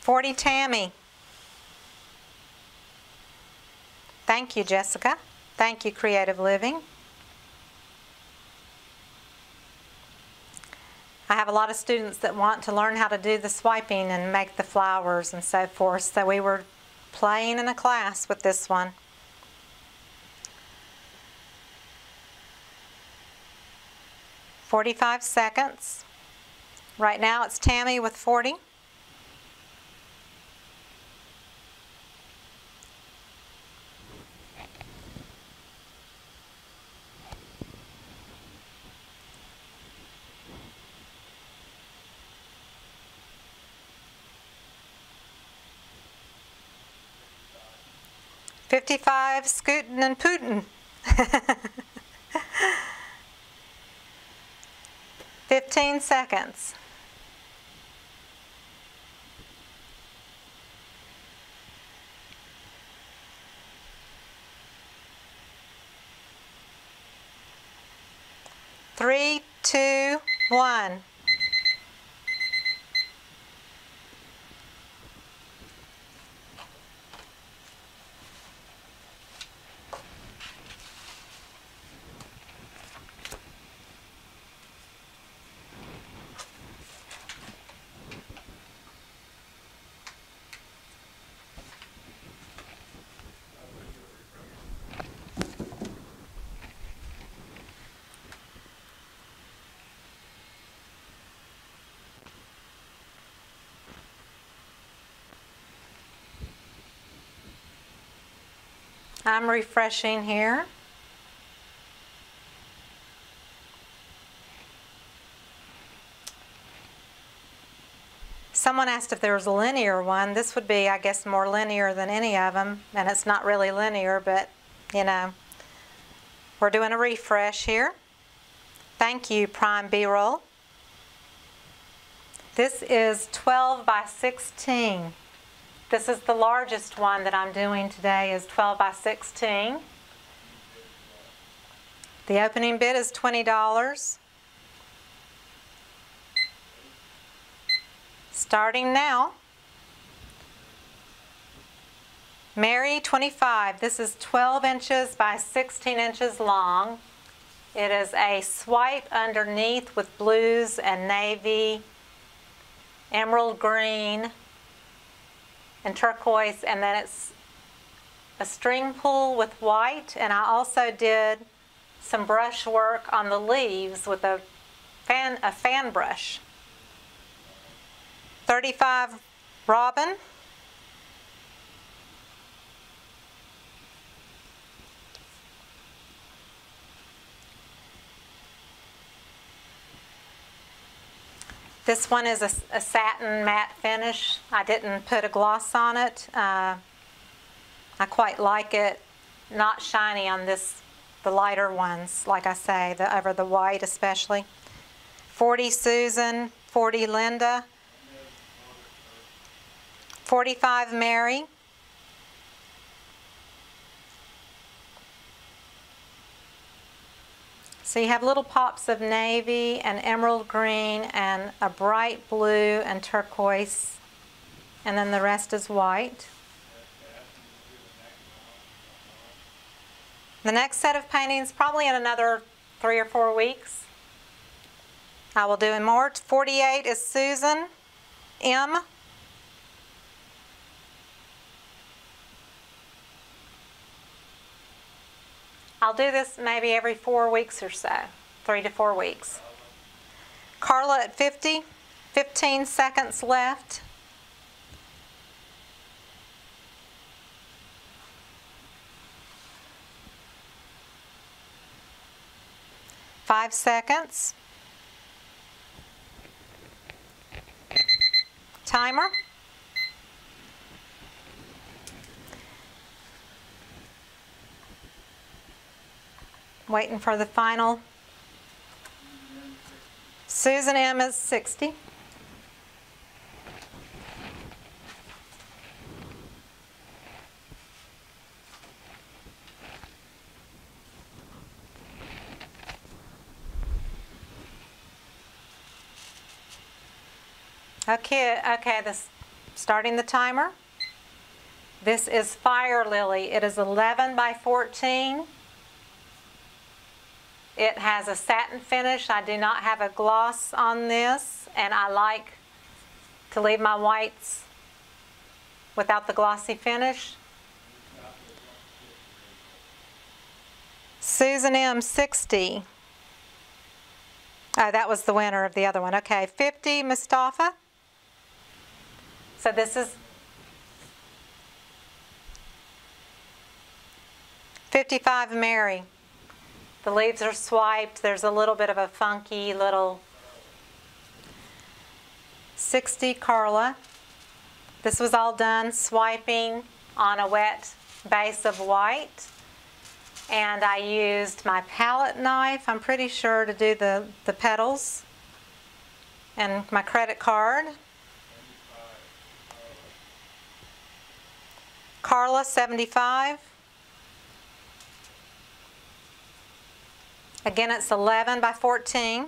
$40 Tammy. Thank you, Jessica. Thank you, Creative Living. I have a lot of students that want to learn how to do the swiping and make the flowers and so forth, so we were playing in a class with this one. $45 seconds. Right now it's Tammy with 40. $55 Scootin' and Pootin'. 15 seconds. Three, two, one. I'm refreshing here. Someone asked if there was a linear one. This would be, I guess, more linear than any of them, and it's not really linear, but, you know, we're doing a refresh here. Thank you, Prime B-Roll. This is 12 by 16. This is the largest one that I'm doing today, is 12 by 16. The opening bid is $20. Starting now. Mary, 25. This is 12 inches by 16 inches long. It is a swipe underneath with blues and navy, emerald green, and turquoise, and then it's a string pull with white, and I also did some brush work on the leaves with a fan brush. 35 robin. This one is a satin matte finish. I didn't put a gloss on it. I quite like it not shiny on the lighter ones, like I say, over the white especially. 40 Susan, 40 Linda, 45 Mary, so you have little pops of navy and emerald green and a bright blue and turquoise, and then the rest is white. The next set of paintings probably in another 3 or 4 weeks. I will do more. 48 is Susan M. I'll do this maybe every 4 weeks or so, 3 to 4 weeks. Carla at 50, 15 seconds left. Five seconds. Timer. Waiting for the final. Susan M is 60. Okay, starting the timer. This is Fire Lily. It is 11 by 14. It has a satin finish. I do not have a gloss on this, and I like to leave my whites without the glossy finish. Susan M, 60. Oh, that was the winner of the other one. Okay, 50, Mustafa. So this is 55, Mary. The leaves are swiped. There's a little bit of a funky little 60, Carla. This was all done swiping on a wet base of white. And I used my palette knife, I'm pretty sure, to do the petals. And my credit card. Carla, 75. Again, it's 11 by 14.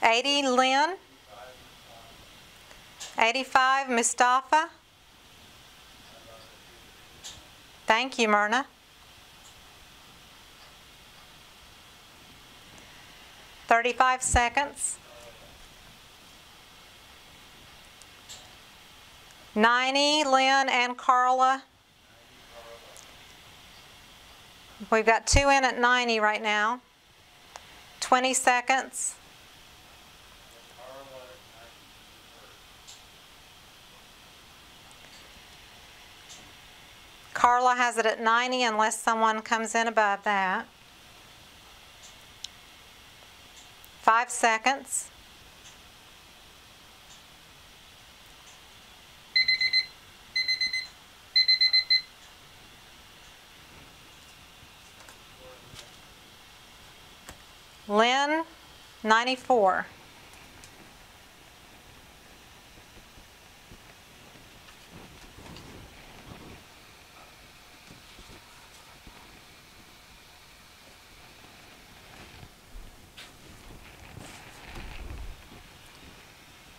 80, Lynn. 85, Mustafa. Thank you, Myrna. 35 seconds. 90, Lynn and Carla. We've got 2 in at 90 right now. 20 seconds. Carla has it at 90 unless someone comes in above that. 5 seconds. Lynn, 94.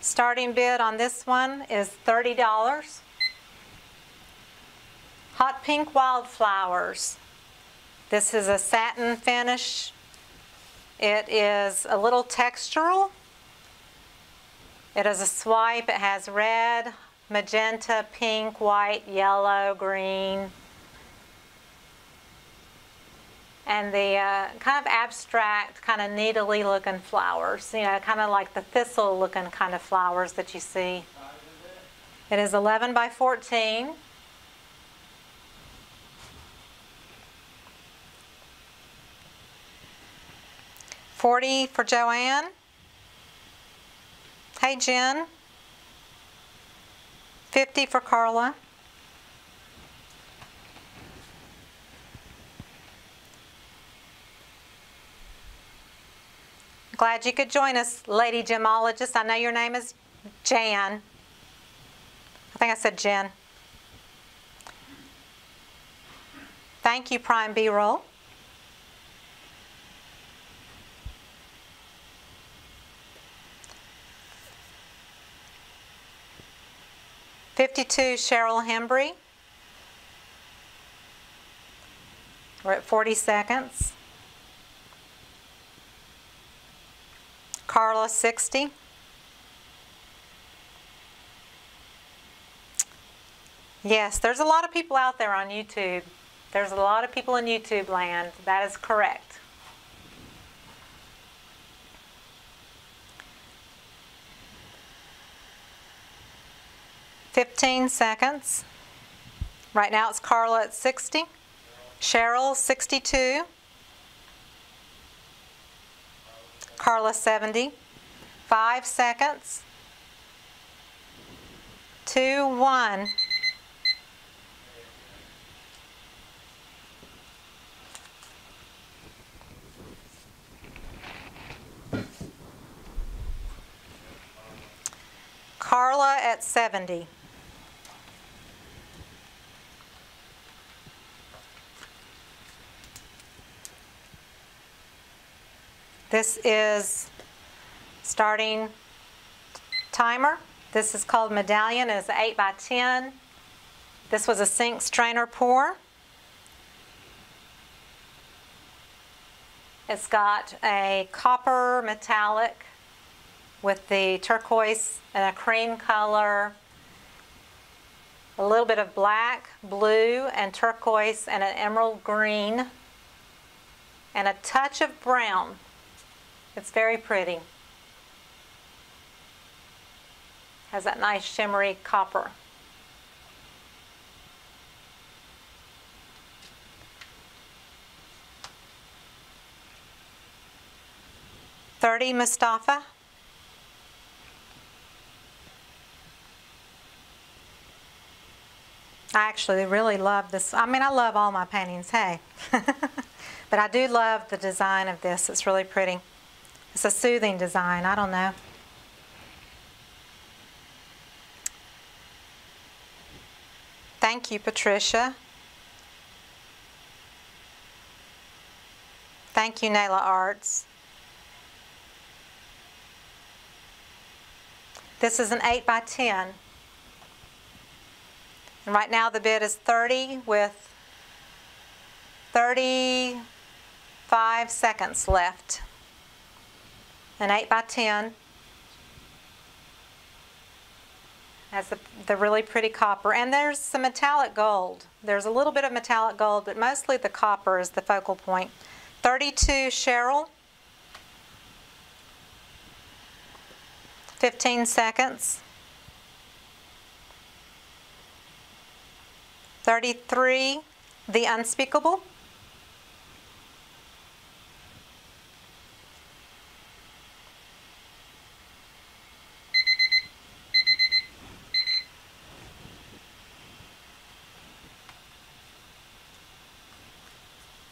Starting bid on this one is $30. Hot Pink Wildflowers. This is a satin finish. It is a little textural. It is a swipe. It has red, magenta, pink, white, yellow, green. And the kind of abstract, kind of needly looking flowers, you know, kind of like the thistle looking kind of flowers that you see. It is 11 by 14. $40 for Joanne. Hey, Jen. $50 for Carla. Glad you could join us, Lady Gemologist. I know your name is Jan. I think I said Jen. Thank you, Prime B-Roll. $52, Cheryl Hembry. We're at 40 seconds. Carla, 60. Yes, there's a lot of people out there on YouTube. There's a lot of people in YouTube land. That is correct. $15 seconds. Right now it's Carla at 60. Cheryl, 62. Carla, 70. 5 seconds. 2, 1. Carla at 70. This is starting timer. This is called Medallion. It's 8 by 10. This was a sink strainer pour. It's got a copper metallic with the turquoise and a cream color, a little bit of black, blue, and turquoise, and an emerald green, and a touch of brown. It's very pretty. Has that nice shimmery copper. $30, Mustafa. I actually really love this. I mean, I love all my paintings, hey. But I do love the design of this. It's really pretty. It's a soothing design. I don't know. Thank you, Patricia. Thank you, Naila Arts. This is an 8 by 10. And right now the bid is 30 with 35 seconds left. An 8 by 10 has the really pretty copper. And there's some metallic gold. There's a little bit of metallic gold, but mostly the copper is the focal point. 32, Cheryl. 15 seconds. 33, The Unspeakable.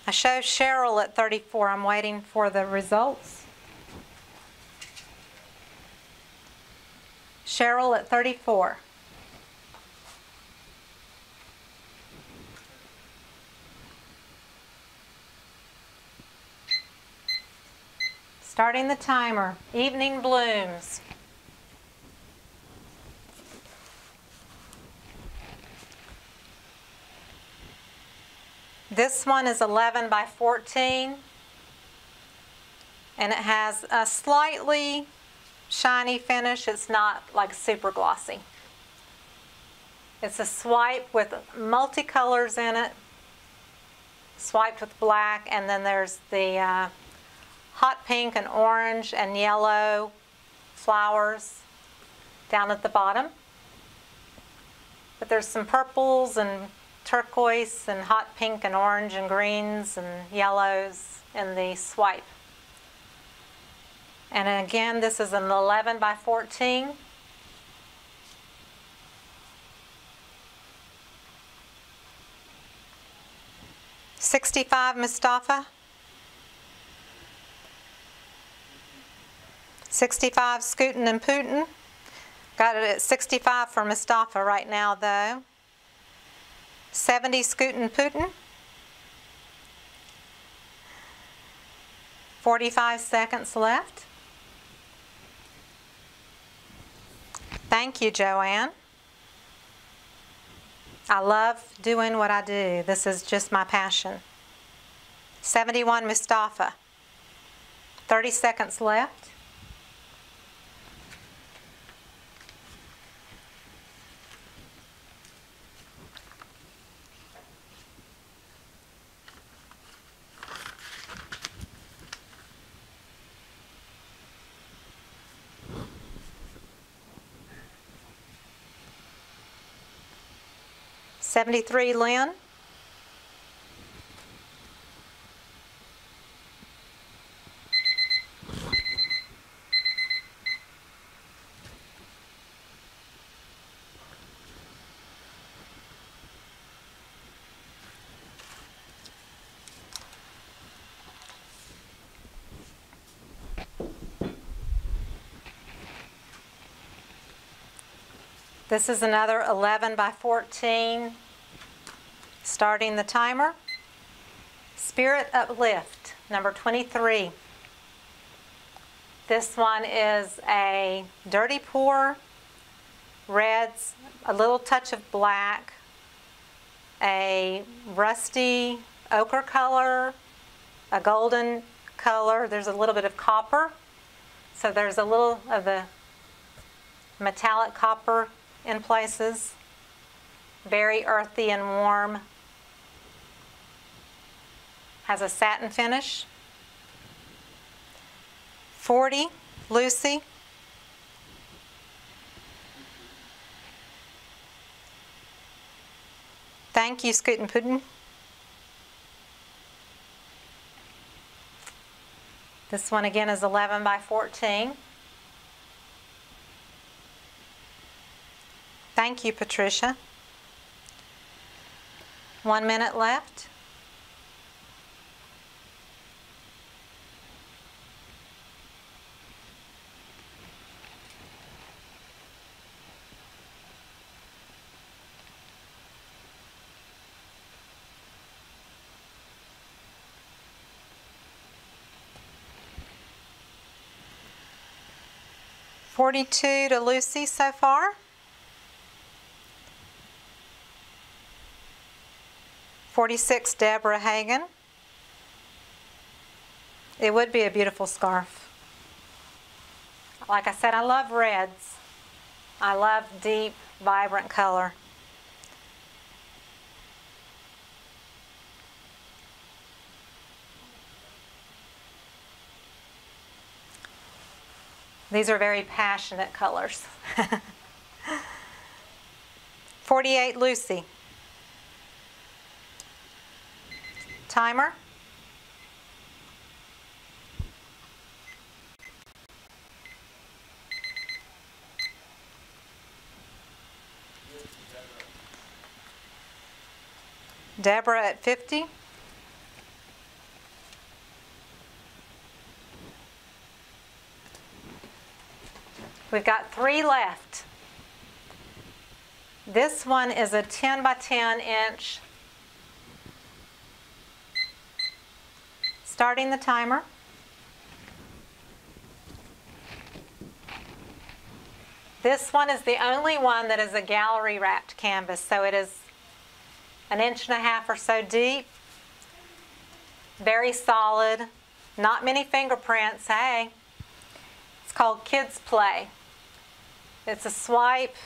I show Cheryl at 34. I'm waiting for the results. Cheryl at 34. Starting the timer. Evening Blooms. This one is 11 by 14, and it has a slightly shiny finish. It's not like super glossy. It's a swipe with multicolors in it, swiped with black, and then there's the hot pink and orange and yellow flowers down at the bottom. But there's some purples and turquoise and hot pink and orange and greens and yellows in the swipe. And again, this is an 11 by 14. $65 Mustafa. $65 Scootin' and Putin. Got it at $65 for Mustafa right now though. $70 Scootin' and Putin. 45 seconds left. Thank you, Joanne. I love doing what I do. This is just my passion. 71 Mustafa. 30 seconds left. $73 Lynn. This is another 11 by 14. Starting the timer. Spirit Uplift, number 23. This one is a dirty pour, reds, a little touch of black, a rusty ochre color, a golden color. There's a little bit of copper. So there's a little of the metallic copper in places. Very earthy and warm. Has a satin finish. 40 Lucy. Thank you, Scootin' Puddin'. This one again is 11 by 14. Thank you, Patricia. 1 minute left. $42 to Lucy so far. 46 Deborah Hagan. It would be a beautiful scarf. Like I said, I love reds. I love deep, vibrant color. These are very passionate colors. 48 Lucy. Timer. Deborah at 50. We've got 3 left. This one is a 10 by 10 inch. Starting the timer. This one is the only one that is a gallery wrapped canvas, so it is 1.5 inches or so deep. Very solid, not many fingerprints, hey. It's called Kids Play. It's a swipe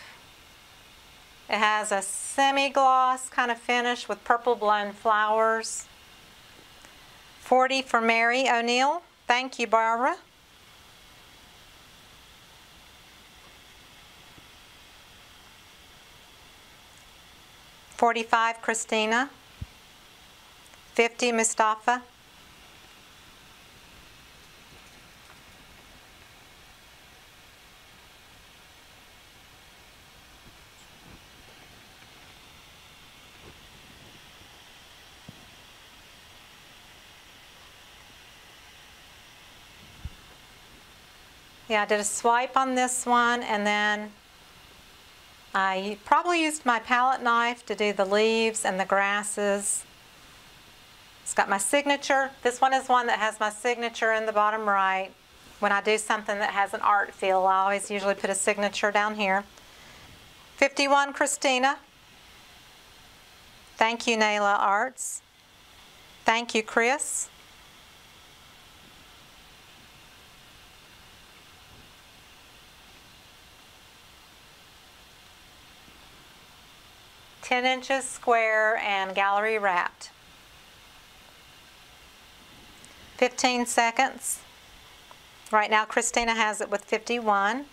It has a semi-gloss kind of finish with purple blown flowers. 40 for Mary O'Neill. Thank you, Barbara. $45, Christina. 50, Mustafa. Yeah, I did a swipe on this one, and then I probably used my palette knife to do the leaves and the grasses. It's got my signature. This one is one that has my signature in the bottom right. When I do something that has an art feel, I always usually put a signature down here. 51, Christina. Thank you, Nayla Arts. Thank you, Chris. "10 inches square and gallery wrapped." 15 seconds. Right now, Christina has it with 51.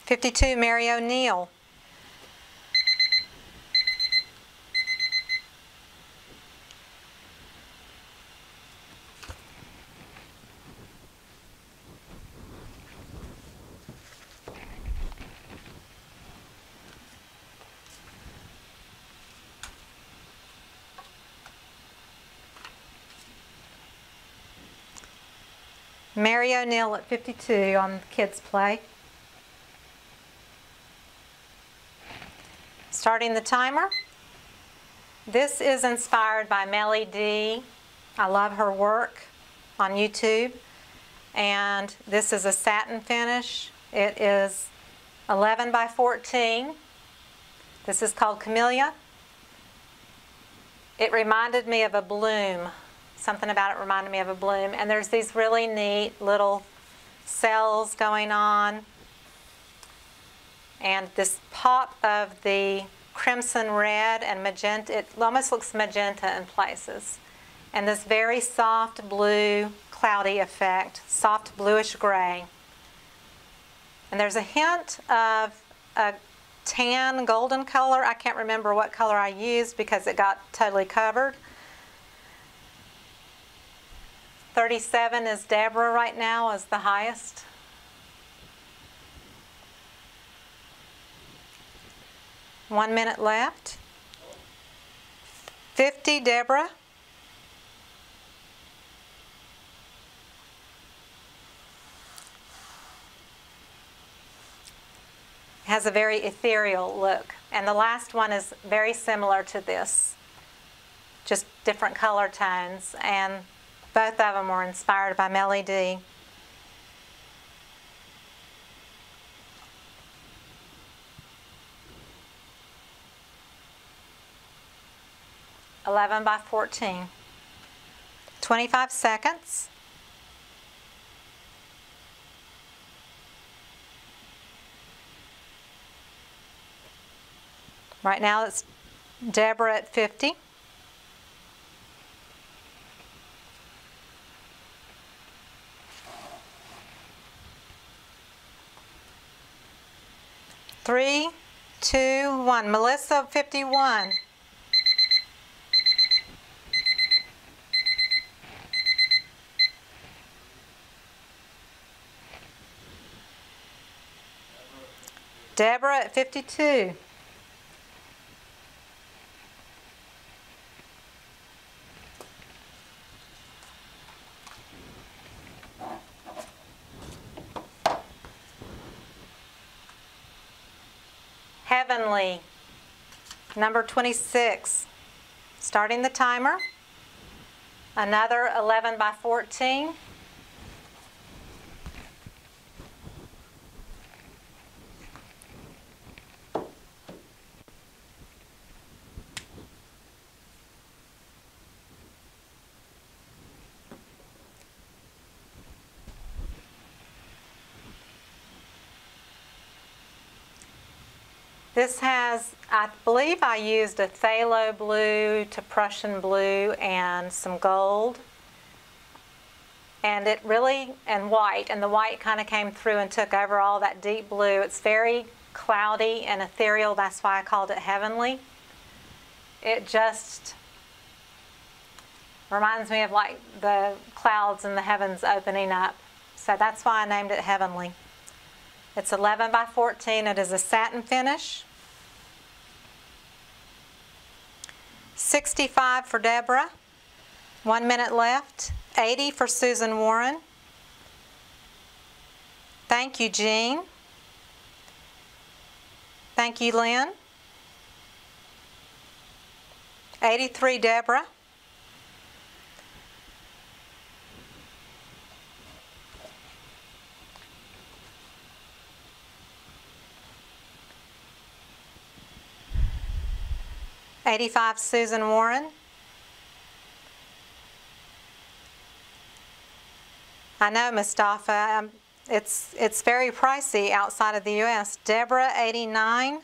"52, Mary O'Neill. Mary O'Neill at 52 on Kids Play. Starting the timer. This is inspired by Melly D. I love her work on YouTube. And this is a satin finish. It is 11 by 14. This is called Camellia. It reminded me of a bloom. Something about it reminded me of a bloom. And there's these really neat little cells going on. And this pop of the crimson red and magenta, it almost looks magenta in places. And this very soft blue, cloudy effect, soft bluish gray. And there's a hint of a tan golden color. I can't remember what color I used because it got totally covered. 37 is Deborah right now, is the highest. One minute left. 50, Deborah. Has a very ethereal look. And the last one is very similar to this, just different color tones. And both of them were inspired by Melly D. (11 by 14). 25 seconds. Right now it's Deborah at 50. Three, 2, 1. Melissa, 51. Deborah at 52. Heavenly, number 26. Starting the timer. Another 11 by 14. This has, I believe I used a phthalo blue to Prussian blue and some gold. And it really, and white, and the white kind of came through and took over all that deep blue. It's very cloudy and ethereal, that's why I called it heavenly. It just reminds me of like the clouds and the heavens opening up. So that's why I named it heavenly. It's 11 by 14. It is a satin finish. 65 for Deborah. 1 minute left. 80 for Susan Warren. Thank you, Jean. Thank you, Lynn. 83, Deborah. $85, Susan Warren. I know, Mustafa, it's very pricey outside of the U.S. Deborah, 89.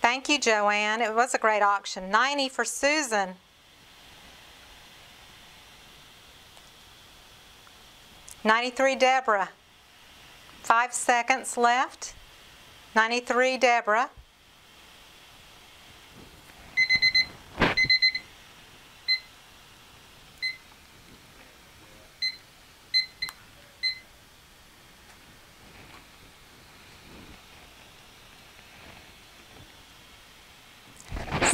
Thank you, Joanne. It was a great auction. 90 for Susan. $93, Deborah. 5 seconds left. 93, Deborah.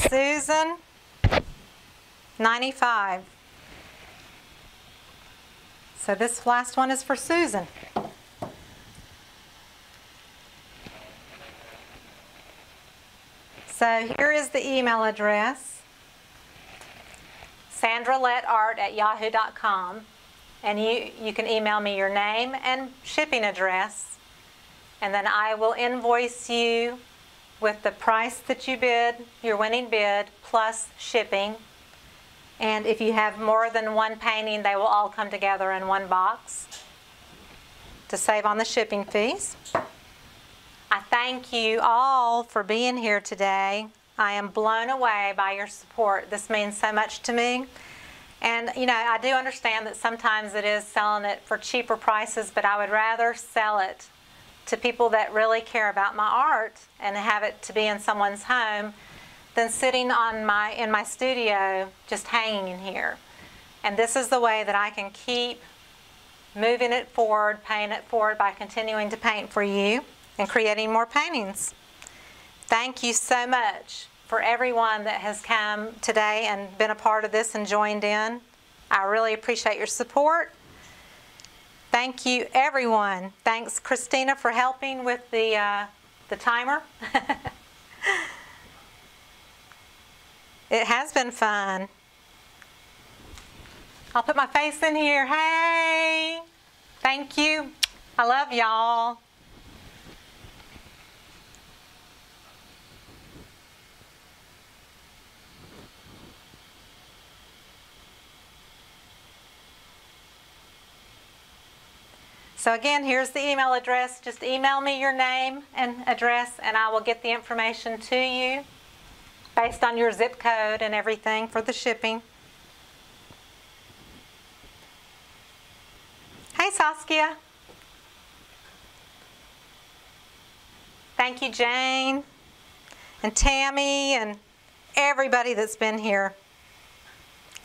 Susan, 95. So this last one is for Susan. So here is the email address, sandralettart@yahoo.com, and you can email me your name and shipping address, and then I will invoice you with the price that you bid, your winning bid, plus shipping. And if you have more than one painting, they will all come together in one box to save on the shipping fees. I thank you all for being here today. I am blown away by your support. This means so much to me. And you know, I do understand that sometimes it is selling it for cheaper prices, but I would rather sell it to people that really care about my art and have it to be in someone's home than sitting in my studio just hanging in here. And this is the way that I can keep moving it forward, paying it forward by continuing to paint for you and creating more paintings. Thank you so much for everyone that has come today and been a part of this and joined in. I really appreciate your support. Thank you, everyone. Thanks, Christina, for helping with the timer. It has been fun. I'll put my face in here. Hey! Thank you. I love y'all. So again, here's the email address. Just email me your name and address, and I will get the information to you based on your zip code and everything for the shipping. Hey, Saskia. Thank you, Jane and Tammy and everybody that's been here.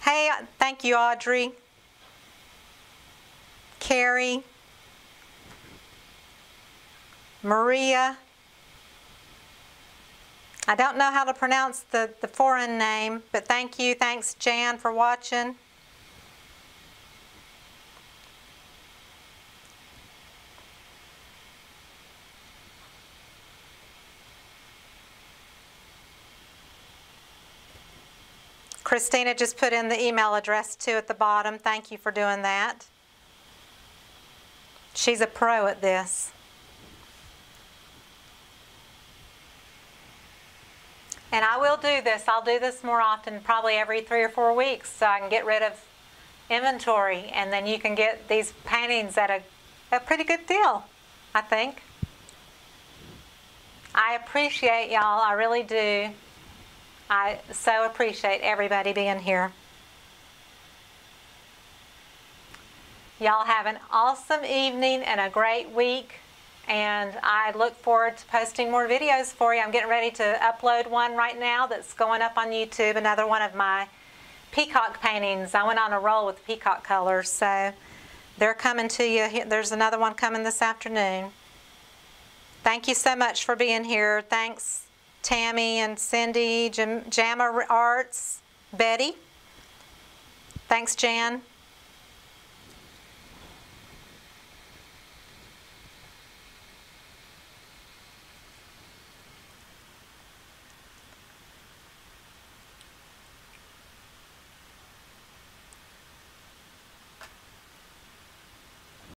Hey, thank you, Audrey, Carrie, Maria. I don't know how to pronounce the foreign name, but thank you. Thanks, Jan, for watching. Christina just put in the email address too at the bottom. Thank you for doing that. She's a pro at this. And I will do this. I'll do this more often, probably every 3 or 4 weeks, so I can get rid of inventory, and then you can get these paintings at a pretty good deal, I think. I appreciate y'all. I really do. I so appreciate everybody being here. Y'all have an awesome evening and a great week. And I look forward to posting more videos for you. I'm getting ready to upload one right now that's going up on YouTube, another one of my peacock paintings. I went on a roll with peacock colors, so they're coming to you. There's another one coming this afternoon. Thank you so much for being here. Thanks, Tammy and Cindy, Jamma Arts, Betty. Thanks, Jan.